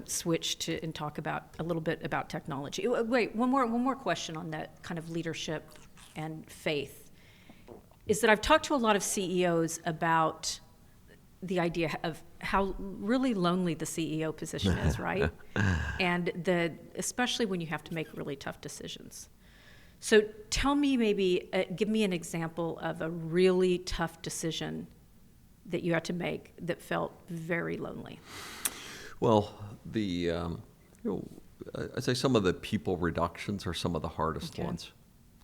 [SPEAKER 1] switch to and talk about a little bit about technology. Wait, one more question on that kind of leadership and faith. Is that I've talked to a lot of CEOs about the idea of how really lonely the CEO position is, right? And especially when you have to make really tough decisions. So tell me, maybe give me an example of a really tough decision that you had to make that felt very lonely.
[SPEAKER 2] Well, I'd say some of the people reductions are some of the hardest ones,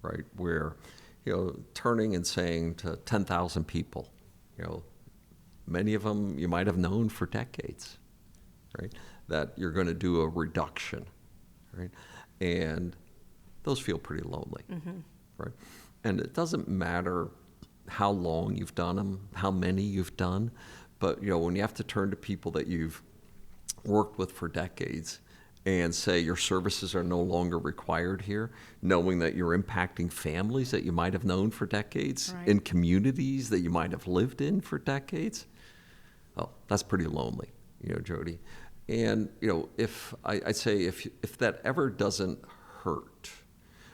[SPEAKER 2] right? Where, turning and saying to 10,000 people, many of them you might have known for decades, right? That you're going to do a reduction, right? And those feel pretty lonely, right? And it doesn't matter how long you've done them, how many you've done, but when you have to turn to people that you've worked with for decades and say your services are no longer required here, knowing that you're impacting families that you might have known for decades, right, in communities that you might have lived in for decades, that's pretty lonely, Jodi. And I'd say if that ever doesn't hurt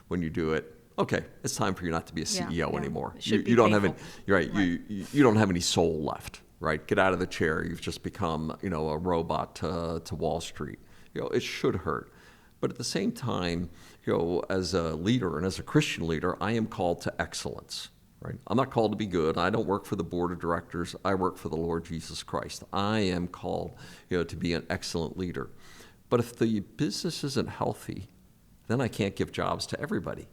[SPEAKER 2] when you do it, okay, it's time for you not to be a CEO anymore. You don't have any, right? You don't have any soul left, right? Get out of the chair. You've just become, a robot to Wall Street. It should hurt, but at the same time, as a leader and as a Christian leader, I am called to excellence, right? I'm not called to be good. I don't work for the board of directors. I work for the Lord Jesus Christ. I am called, to be an excellent leader. But if the business isn't healthy, then I can't give jobs to everybody.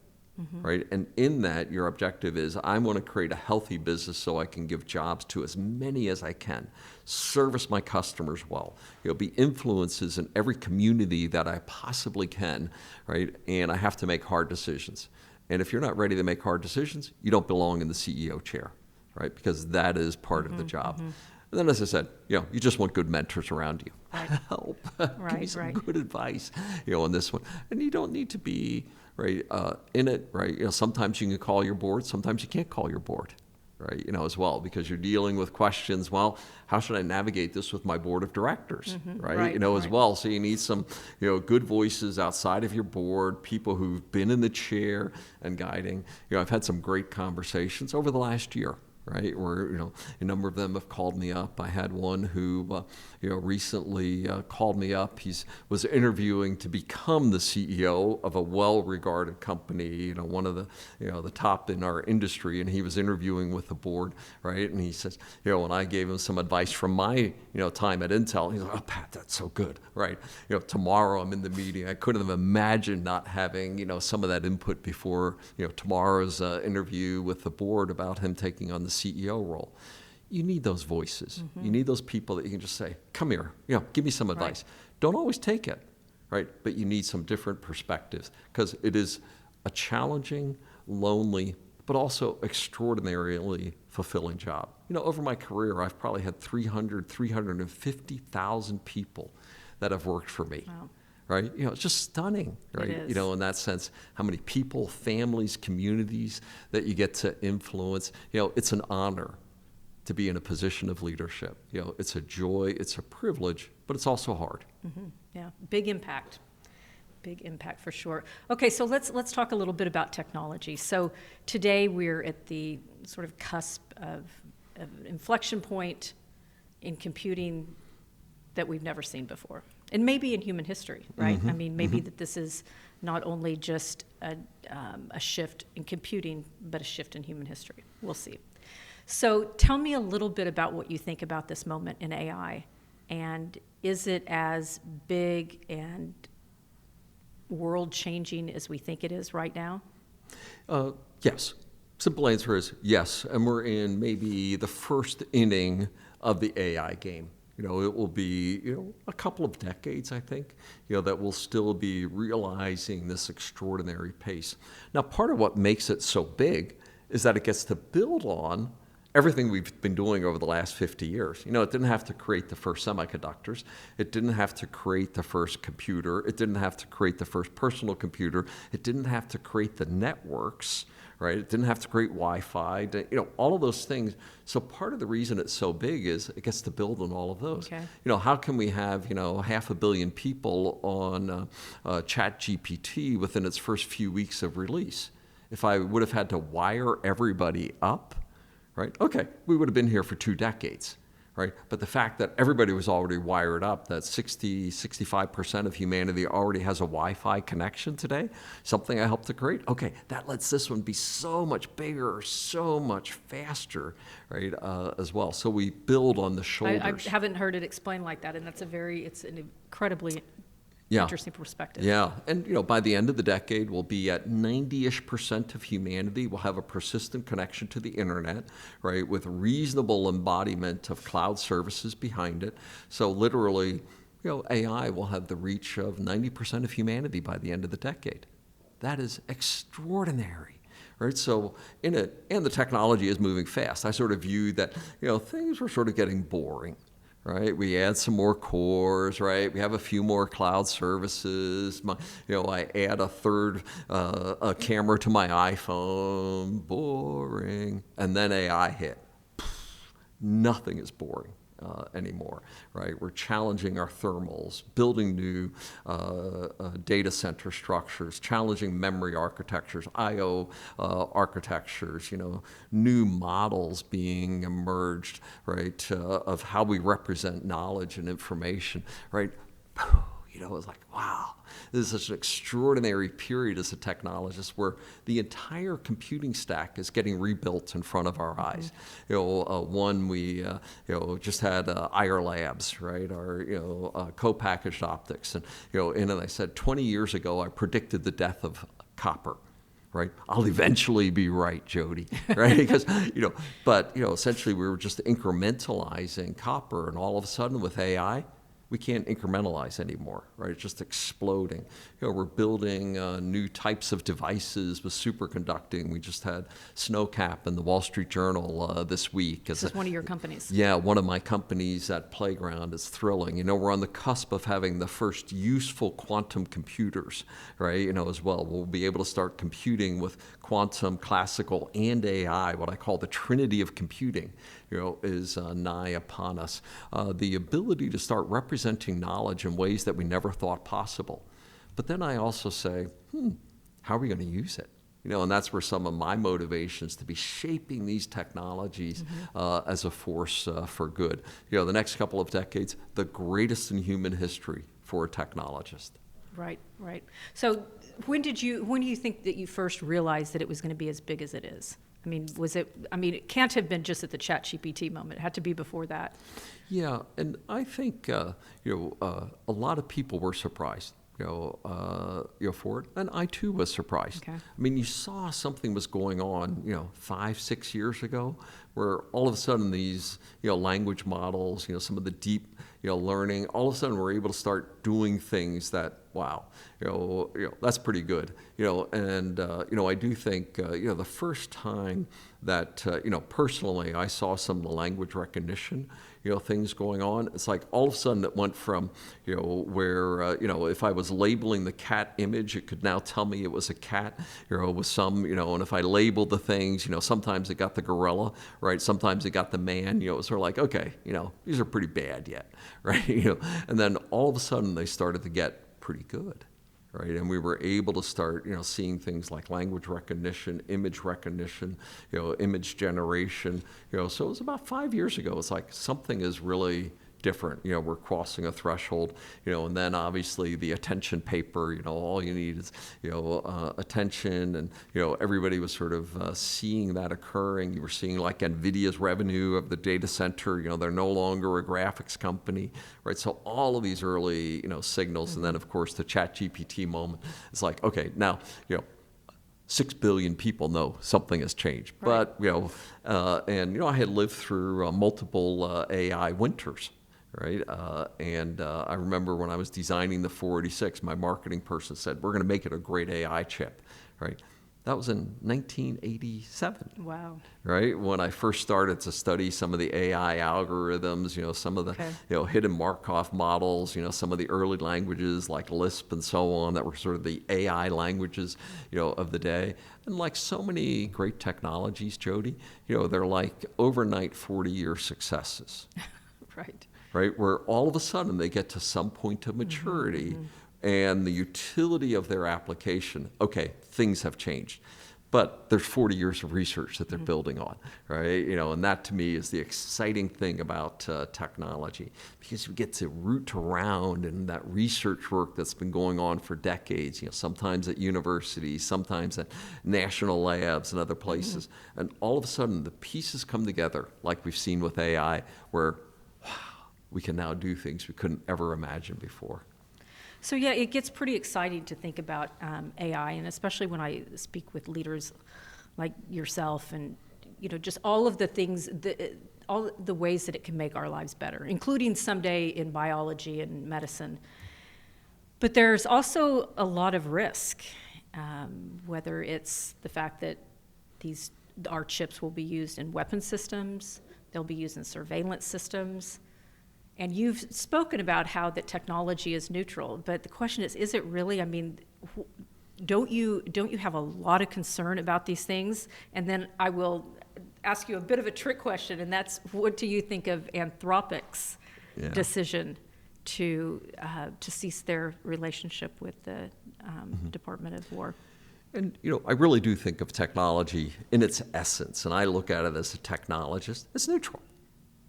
[SPEAKER 2] Right? And in that, your objective is, I want to create a healthy business so I can give jobs to as many as I can, service my customers well, be influences in every community that I possibly can, right? And I have to make hard decisions. And if you're not ready to make hard decisions, you don't belong in the CEO chair, right? Because that is part of the job. And then, as I said, you just want good mentors around you.
[SPEAKER 1] Right.
[SPEAKER 2] Help. Give me some good advice, on this one. And you don't need to be in it, right? Sometimes you can call your board, sometimes you can't call your board, right? As well, because you're dealing with questions. Well, how should I navigate this with my board of directors, right? As well. So you need some, good voices outside of your board, people who've been in the chair and guiding. I've had some great conversations over the last year, right? Where, a number of them have called me up. I had one who, recently called me up. He was interviewing to become the CEO of a well-regarded company, one of the, the top in our industry, and he was interviewing with the board, right? And he says, when I gave him some advice from my, time at Intel, he's like, oh, Pat, that's so good, right? Tomorrow I'm in the meeting. I couldn't have imagined not having, some of that input before, tomorrow's interview with the board about him taking on the CEO role. You need those voices. You need those people that you can just say, come here, give me some advice. Don't always take it, right? But you need some different perspectives, because it is a challenging, lonely, but also extraordinarily fulfilling job. Over my career, I've probably had 350,000 people that have worked for me. Wow. Right? It's just stunning, right? In that sense, how many people, families, communities that you get to influence. It's an honor to be in a position of leadership. It's a joy, it's a privilege, but it's also hard.
[SPEAKER 1] Yeah, big impact for sure. Okay, so let's talk a little bit about technology. So today we're at the sort of cusp of an inflection point in computing that we've never seen before. And maybe in human history, right? I mean, maybe that this is not only just a shift in computing, but a shift in human history. We'll see. So tell me a little bit about what you think about this moment in AI. And is it as big and world-changing as we think it is right now?
[SPEAKER 2] Yes. Simple answer is yes. And we're in maybe the first inning of the AI game. It will be, a couple of decades, I think, that we'll still be realizing this extraordinary pace. Now, part of what makes it so big is that it gets to build on everything we've been doing over the last 50 years. It didn't have to create the first semiconductors. It didn't have to create the first computer. It didn't have to create the first personal computer. It didn't have to create the networks, right? It didn't have to create Wi-Fi, all of those things. So part of the reason it's so big is it gets to build on all of those.
[SPEAKER 1] Okay.
[SPEAKER 2] How can we have, 500 million people on ChatGPT within its first few weeks of release? If I would have had to wire everybody up, right? Okay, we would have been here for 2 decades, right? But the fact that everybody was already wired up, that 65% of humanity already has a Wi-Fi connection today, something I helped to create, okay, that lets this one be so much bigger, so much faster, right, as well. So we build on the shoulders.
[SPEAKER 1] I haven't heard it explained like that, and it's an incredibly interesting perspective.
[SPEAKER 2] Yeah, and by the end of the decade, we'll be at 90-ish% of humanity will have a persistent connection to the internet, right, with reasonable embodiment of cloud services behind it. So literally, AI will have the reach of 90% of humanity by the end of the decade. That is extraordinary. Right, so and the technology is moving fast. I sort of view that things were sort of getting boring. Right, we add some more cores. Right, we have a few more cloud services. I add a third a camera to my iPhone. Boring, and then AI hit. Nothing is boring anymore. Right, we're challenging our thermals, building new data center structures, challenging memory architectures, I/O architectures. New models being emerged, right, of how we represent knowledge and information. Right, it's like, wow, this is such an extraordinary period as a technologist where the entire computing stack is getting rebuilt in front of our eyes. One we just had Ayar Labs, right, our co-packaged optics, and I said 20 years ago I predicted the death of copper. Right, I'll eventually be right, Jodi. Right, because but essentially we were just incrementalizing copper, and all of a sudden with AI, we can't incrementalize anymore, right? It's just exploding. We're building new types of devices with superconducting. We just had Snowcap in the Wall Street Journal this week.
[SPEAKER 1] This is one of your companies.
[SPEAKER 2] Yeah, one of my companies at Playground. Is thrilling. We're on the cusp of having the first useful quantum computers, right? As well. We'll be able to start computing with quantum, classical, and AI, what I call the Trinity of computing. Is nigh upon us. The ability to start representing knowledge in ways that we never thought possible. But then I also say, how are we going to use it? And that's where some of my motivations to be shaping these technologies as a force for good. The next couple of decades, the greatest in human history for a technologist.
[SPEAKER 1] Right. So when do you think that you first realized that it was going to be as big as it is? It can't have been just at the ChatGPT moment. It had to be before that.
[SPEAKER 2] Yeah, and I think a lot of people were surprised, for it, and I too was surprised.
[SPEAKER 1] Okay.
[SPEAKER 2] You saw something was going on, 5-6 years ago, where all of a sudden these, language models, some of the deep, learning, all of a sudden we're able to start doing things that, wow, that's pretty good, and I do think, the first time that, personally I saw some of the language recognition, things going on, it's like all of a sudden it went from, where, if I was labeling the cat image, it could now tell me it was a cat, with some, and if I labeled the things, sometimes it got the gorilla, right? Sometimes it got the man, it was sort of like, okay, these are pretty bad yet, right? And then all of a sudden they started to get pretty good. Right, and we were able to start, seeing things like language recognition, image recognition, image generation, So it was about 5 years ago. It's like something is really different. We're crossing a threshold, and then obviously the attention paper, all you need is, attention, and, everybody was sort of seeing that occurring. You were seeing like NVIDIA's revenue of the data center, they're no longer a graphics company, right? So all of these early, signals, and then of course the ChatGPT moment, it's like, okay, now, 6 billion people know something has changed. Right. But, I had lived through multiple AI winters, right? I remember when I was designing the 486, my marketing person said, we're going to make it a great AI chip, right? That was in 1987.
[SPEAKER 1] Wow.
[SPEAKER 2] Right? When I first started to study some of the AI algorithms, some of the hidden Markov models, some of the early languages like Lisp and so on that were sort of the AI languages, of the day. And like so many great technologies, Jodi, they're like overnight 40-year successes.
[SPEAKER 1] Right.
[SPEAKER 2] Right? Where all of a sudden they get to some point of maturity, and the utility of their application, okay, things have changed. But there's 40 years of research that they're building on, right? And that to me is the exciting thing about technology, because you get to root around in that research work that's been going on for decades, sometimes at universities, sometimes at national labs and other places. And all of a sudden the pieces come together, like we've seen with AI, where wow, we can now do things we couldn't ever imagine before.
[SPEAKER 1] So yeah, it gets pretty exciting to think about AI, and especially when I speak with leaders like yourself, and just all of the things, all the ways that it can make our lives better, including someday in biology and medicine. But there's also a lot of risk, whether it's the fact that our chips will be used in weapon systems, they'll be used in surveillance systems. And you've spoken about how that technology is neutral, but the question is it really? I mean, don't you have a lot of concern about these things? And then I will ask you a bit of a trick question, and that's, what do you think of Anthropic's decision to cease their relationship with the Department of War?
[SPEAKER 2] And, I really do think of technology in its essence, and I look at it as a technologist. It's neutral.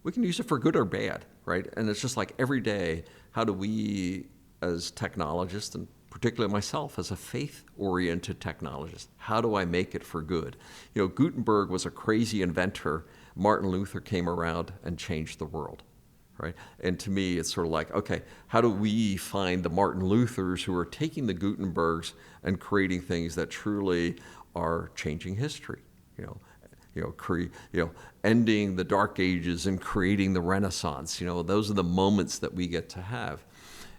[SPEAKER 2] We can use it for good or bad, right? And it's just like every day, how do we as technologists, and particularly myself as a faith-oriented technologist, how do I make it for good? Gutenberg was a crazy inventor. Martin Luther came around and changed the world, right? And to me, it's sort of like, okay, how do we find the Martin Luthers who are taking the Gutenbergs and creating things that truly are changing history, ending the Dark Ages and creating the Renaissance. Those are the moments that we get to have.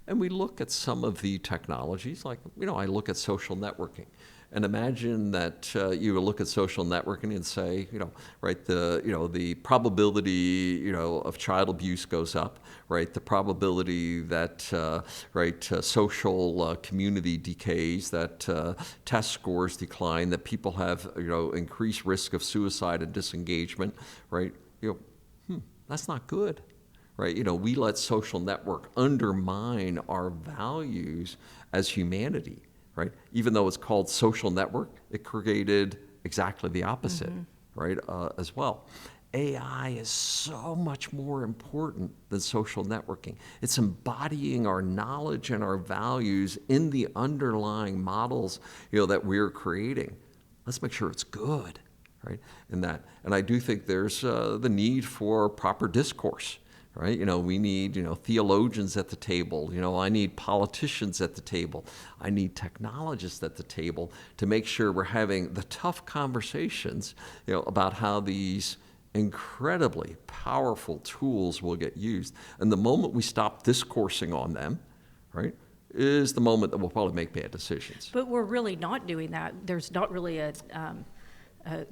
[SPEAKER 2] And we look at some of the technologies, like, I look at social networking. And imagine that you look at social networking and say, the probability, of child abuse goes up, right? The probability that, social community decays, that test scores decline, that people have, increased risk of suicide and disengagement, right? That's not good. Right? We let social network undermine our values as humanity. Right? Even though it's called social network, it created exactly the opposite, right? As well. AI is so much more important than social networking. It's embodying our knowledge and our values in the underlying models, that we're creating. Let's make sure it's good, right? And I do think there's the need for proper discourse. Right? We need, theologians at the table. I need politicians at the table. I need technologists at the table to make sure we're having the tough conversations, about how these incredibly powerful tools will get used. And the moment we stop discoursing on them, right, is the moment that we'll probably make bad decisions.
[SPEAKER 1] But we're really not doing that. There's not really a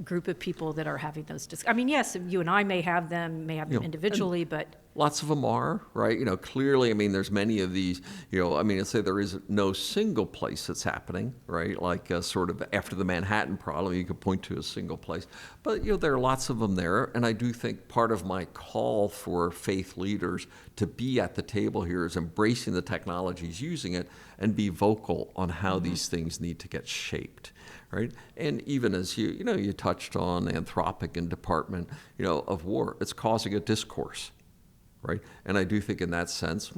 [SPEAKER 1] group of people that are having those discussions. I mean, yes, you and I may have them individually, but
[SPEAKER 2] lots of them are, right? Clearly, there's many of these, I'd say there is no single place that's happening, right? Like sort of after the Manhattan problem, you could point to a single place. But, there are lots of them there. And I do think part of my call for faith leaders to be at the table here is embracing the technologies, using it, and be vocal on how these things need to get shaped. Right? And even as you touched on Anthropic and Department, of War, it's causing a discourse. right? And I do think in that sense,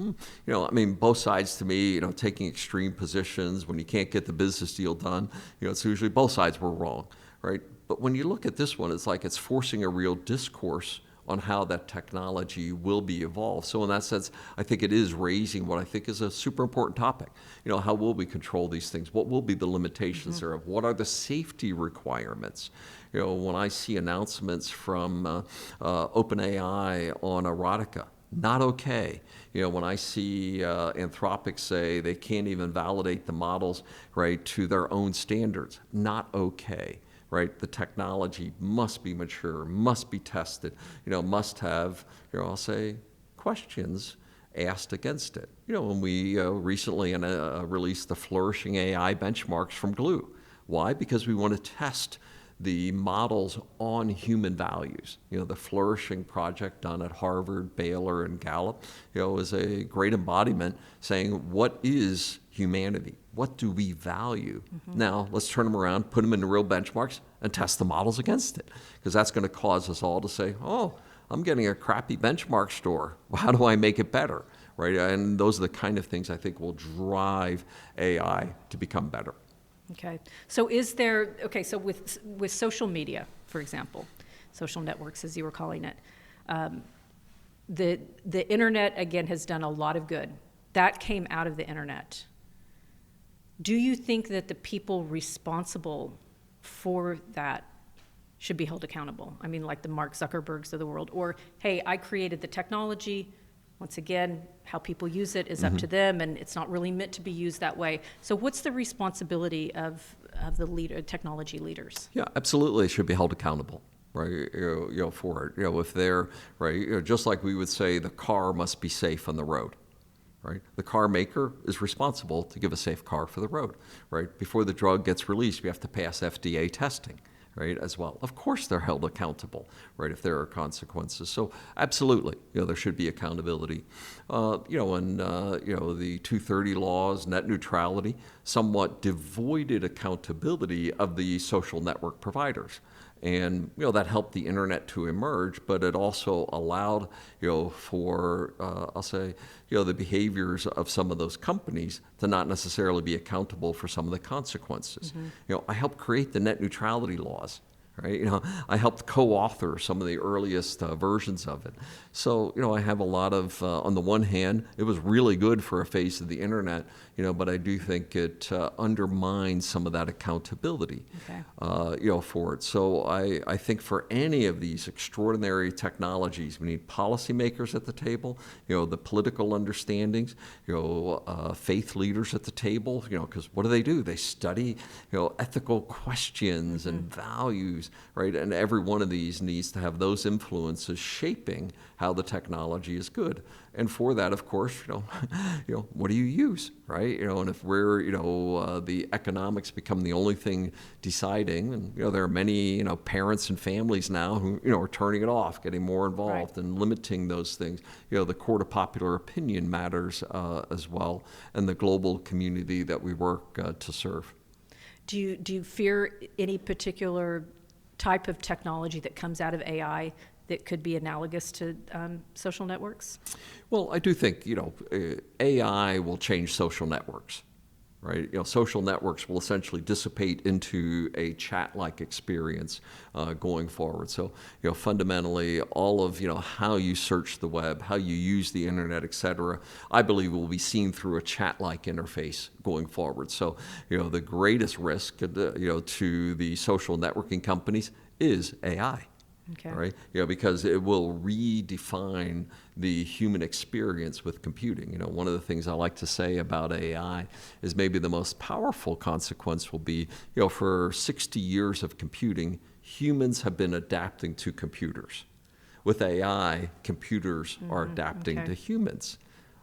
[SPEAKER 2] both sides to me, taking extreme positions when you can't get the business deal done, it's usually both sides were wrong, right? But when you look at this one, it's like it's forcing a real discourse on how that technology will be evolved. So in that sense, I think it is raising what I think is a super important topic. How will we control these things? What will be the limitations thereof? What are the safety requirements? When I see announcements from OpenAI on erotica, not okay. When I see Anthropic say they can't even validate the models, right, to their own standards, not okay. Right, the technology must be mature, must be tested, must have, I'll say, questions asked against it. When we recently released the flourishing AI benchmarks from Gloo. Why? Because we want to test the models on human values. The flourishing project done at Harvard, Baylor, and Gallup, is a great embodiment saying, what is humanity? What do we value? Now, let's turn them around, put them into real benchmarks, and test the models against it. Because that's going to cause us all to say, oh, I'm getting a crappy benchmark score. How do I make it better? Right? And those are the kind of things I think will drive AI to become better.
[SPEAKER 1] Okay. So so with social media, for example, social networks, as you were calling it, the internet, again, has done a lot of good. That came out of the internet. Do you think that the people responsible for that should be held accountable? I mean, like the Mark Zuckerbergs of the world, or, hey, I created the technology. Once again, how people use it is up to them, and it's not really meant to be used that way. So what's the responsibility of the technology leaders?
[SPEAKER 2] Yeah, absolutely, it should be held accountable. Right, for it. If they're right, just like we would say, the car must be safe on the road. Right, the car maker is responsible to give a safe car for the road. Right, before the drug gets released, we have to pass FDA testing. Right, as well. Of course, they're held accountable. Right, if there are consequences. So absolutely, there should be accountability. And the 230 laws, net neutrality, somewhat devoided accountability of the social network providers. And that helped the internet to emerge, but it also allowed for I'll say the behaviors of some of those companies to not necessarily be accountable for some of the consequences. I helped create the net neutrality laws. Right, I helped co-author some of the earliest versions of it. So, I have a lot of, on the one hand, it was really good for a phase of the internet, but I do think it undermines some of that accountability, for it. So I think for any of these extraordinary technologies, we need policymakers at the table, the political understandings, faith leaders at the table, because what do? They study, ethical questions and values. Right, and every one of these needs to have those influences shaping how the technology is good. And for that, of course, what do you use, right? And if we're, the economics become the only thing deciding, and there are many, parents and families now who, are turning it off, getting more involved, and limiting those things. The court of popular opinion matters as well, and the global community that we work to serve.
[SPEAKER 1] Do you fear any particular type of technology that comes out of AI that could be analogous to social networks?
[SPEAKER 2] Well, I do think, AI will change social networks, right? Social networks will essentially dissipate into a chat-like experience going forward. So, fundamentally, all of, how you search the web, how you use the internet, et cetera, I believe will be seen through a chat-like interface going forward. So, the greatest risk, to the social networking companies is AI.
[SPEAKER 1] Okay.
[SPEAKER 2] Right? Because it will redefine the human experience with computing. One of the things I like to say about AI is maybe the most powerful consequence will be, for 60 years of computing, humans have been adapting to computers. With AI, computers are adapting to humans.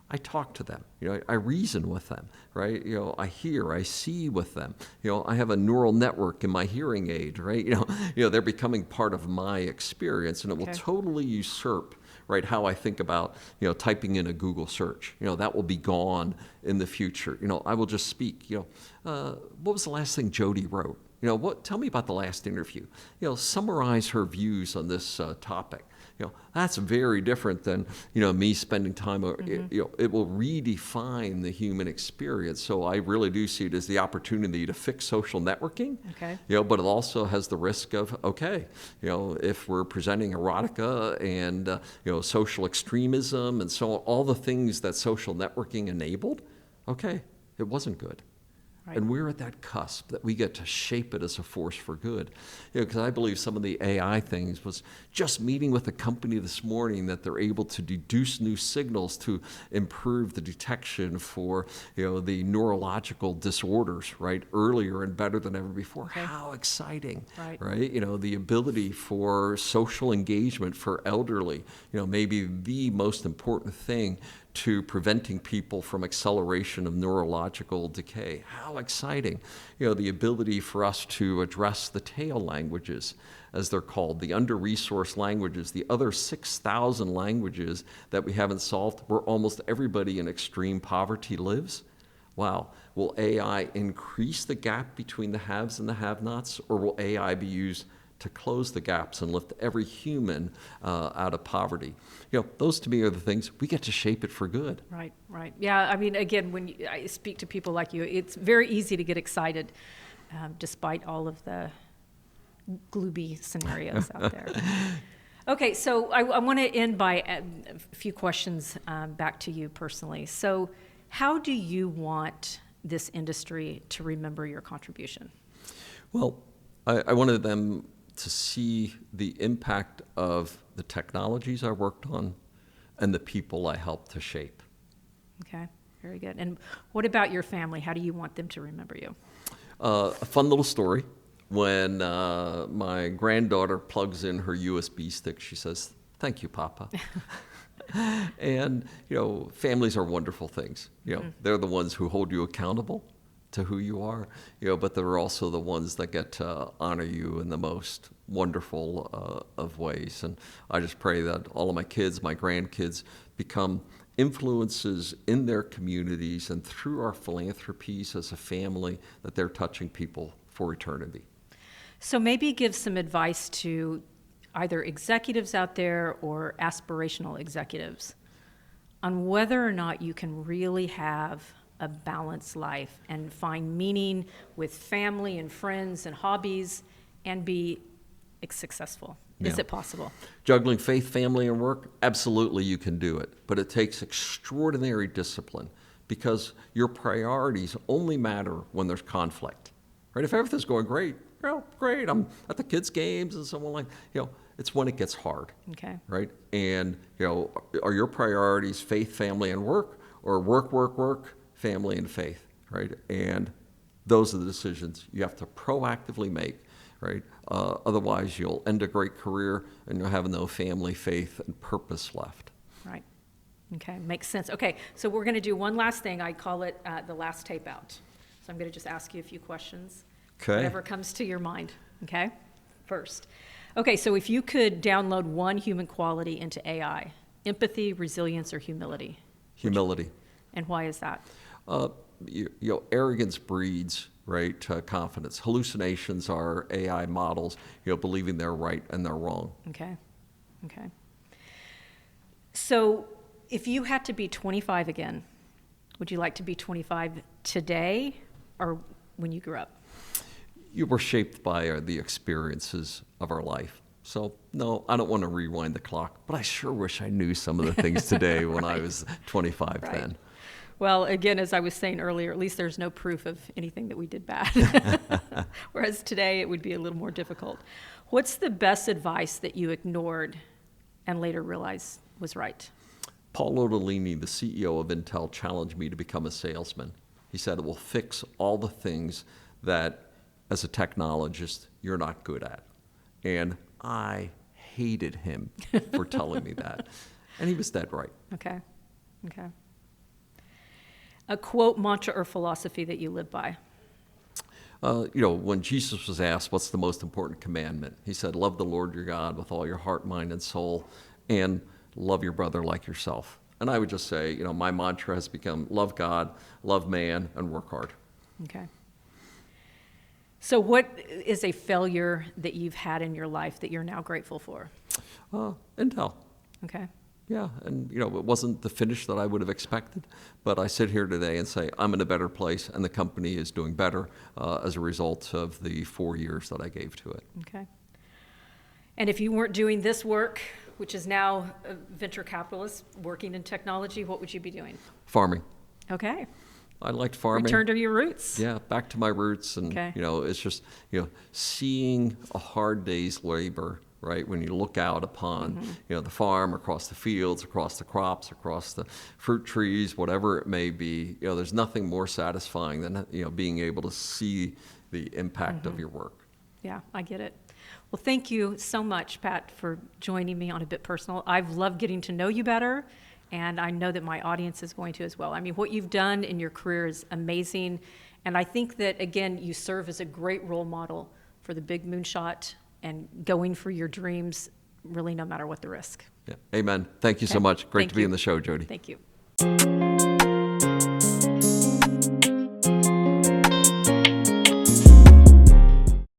[SPEAKER 2] I talk to them, I reason with them, right? I hear, I see with them. I have a neural network in my hearing aid, right? They're becoming part of my experience, and it will totally usurp, right, how I think about, typing in a Google search. That will be gone in the future. I will just speak, what was the last thing Jodi wrote? Tell me about the last interview. Summarize her views on this topic. that's very different than, me spending time. It will redefine the human experience. So I really do see it as the opportunity to fix social networking.
[SPEAKER 1] Okay.
[SPEAKER 2] But it also has the risk of, if we're presenting erotica and, social extremism and so on, all the things that social networking enabled, it wasn't good. Right. And we're at that cusp that we get to shape it as a force for good. Because I believe some of the AI things was just meeting with a company this morning that they're able to deduce new signals to improve the detection for, the neurological disorders, right, earlier and better than ever before. Okay. How exciting, right? The ability for social engagement for elderly, maybe the most important thing to preventing people from acceleration of neurological decay. How exciting. The ability for us to address the tail languages, as they're called, the under-resourced languages, the other 6,000 languages that we haven't solved, where almost everybody in extreme poverty lives. Wow. Will AI increase the gap between the haves and the have-nots, or will AI be used to close the gaps and lift every human out of poverty? Those to me are the things we get to shape it for good.
[SPEAKER 1] Right. Yeah, I mean, again, when I speak to people like you, it's very easy to get excited despite all of the gloomy scenarios out there. Okay, so I want to end by a few questions back to you personally. So how do you want this industry to remember your contribution?
[SPEAKER 2] Well, I wanted them to see the impact of the technologies I worked on and the people I helped to shape.
[SPEAKER 1] Okay, very good. And what about your family? How do you want them to remember you?
[SPEAKER 2] A fun little story. When my granddaughter plugs in her USB stick, she says, "Thank you, Papa." And, families are wonderful things. They're the ones who hold you accountable to who you are, but they're also the ones that get to honor you in the most wonderful of ways. And I just pray that all of my kids, my grandkids, become influences in their communities and through our philanthropies as a family, that they're touching people for eternity.
[SPEAKER 1] So maybe give some advice to either executives out there or aspirational executives on whether or not you can really have a balanced life and find meaning with family and friends and hobbies and be successful. Yeah. Is it possible?
[SPEAKER 2] Juggling faith, family, and work? Absolutely, you can do it. But it takes extraordinary discipline, because your priorities only matter when there's conflict. Right? If everything's going great, great, I'm at the kids' games and someone like, it's when it gets hard.
[SPEAKER 1] Okay.
[SPEAKER 2] Right? And, are your priorities faith, family, and work, or work, family, and faith, right? And those are the decisions you have to proactively make, right? Otherwise, you'll end a great career and you'll have no family, faith, and purpose left.
[SPEAKER 1] Right. Okay, makes sense. Okay, so we're going to do one last thing. I call it the last tape out. So I'm going to just ask you a few questions.
[SPEAKER 2] Okay.
[SPEAKER 1] Whatever comes to your mind, okay? First. Okay, so if you could download one human quality into AI, empathy, resilience, or humility?
[SPEAKER 2] Humility.
[SPEAKER 1] And why is that?
[SPEAKER 2] Arrogance breeds, right, confidence. Hallucinations are AI models, believing they're right and they're wrong.
[SPEAKER 1] Okay. So if you had to be 25 again, would you like to be 25 today or when you grew up?
[SPEAKER 2] You were shaped by the experiences of our life. So, no, I don't want to rewind the clock, but I sure wish I knew some of the things today when I was 25 then.
[SPEAKER 1] Well, again, as I was saying earlier, at least there's no proof of anything that we did bad. Whereas today it would be a little more difficult. What's the best advice that you ignored and later realized was right?
[SPEAKER 2] Paul Otellini, the CEO of Intel, challenged me to become a salesman. He said, it will fix all the things that, as a technologist, you're not good at. And I hated him for telling me that. And he was dead right.
[SPEAKER 1] Okay. A quote, mantra, or philosophy that you live by?
[SPEAKER 2] When Jesus was asked, what's the most important commandment? He said, love the Lord your God with all your heart, mind, and soul, and love your brother like yourself. And I would just say, my mantra has become love God, love man, and work hard.
[SPEAKER 1] Okay. So what is a failure that you've had in your life that you're now grateful for?
[SPEAKER 2] Intel.
[SPEAKER 1] Okay.
[SPEAKER 2] Yeah, and it wasn't the finish that I would have expected, but I sit here today and say I'm in a better place, and the company is doing better as a result of the 4 years that I gave to it.
[SPEAKER 1] Okay. And if you weren't doing this work, which is now a venture capitalist working in technology, what would you be doing?
[SPEAKER 2] Farming.
[SPEAKER 1] Okay.
[SPEAKER 2] I liked farming.
[SPEAKER 1] Return to your roots.
[SPEAKER 2] Yeah, back to my roots, and
[SPEAKER 1] Okay.
[SPEAKER 2] it's just seeing a hard day's labor. Right, when you look out upon the farm, across the fields, across the crops, across the fruit trees, whatever it may be, there's nothing more satisfying than being able to see the impact of your work.
[SPEAKER 1] Yeah, I get it. Well, thank you so much, Pat, for joining me on A Bit Personal. I've loved getting to know you better, and I know that my audience is going to as well. I mean, what you've done in your career is amazing, and I think that, again, you serve as a great role model for the big moonshot and going for your dreams, really no matter what the risk.
[SPEAKER 2] Yeah. Amen. Thank you so much. Great to be in the show, Jodi.
[SPEAKER 1] Thank you.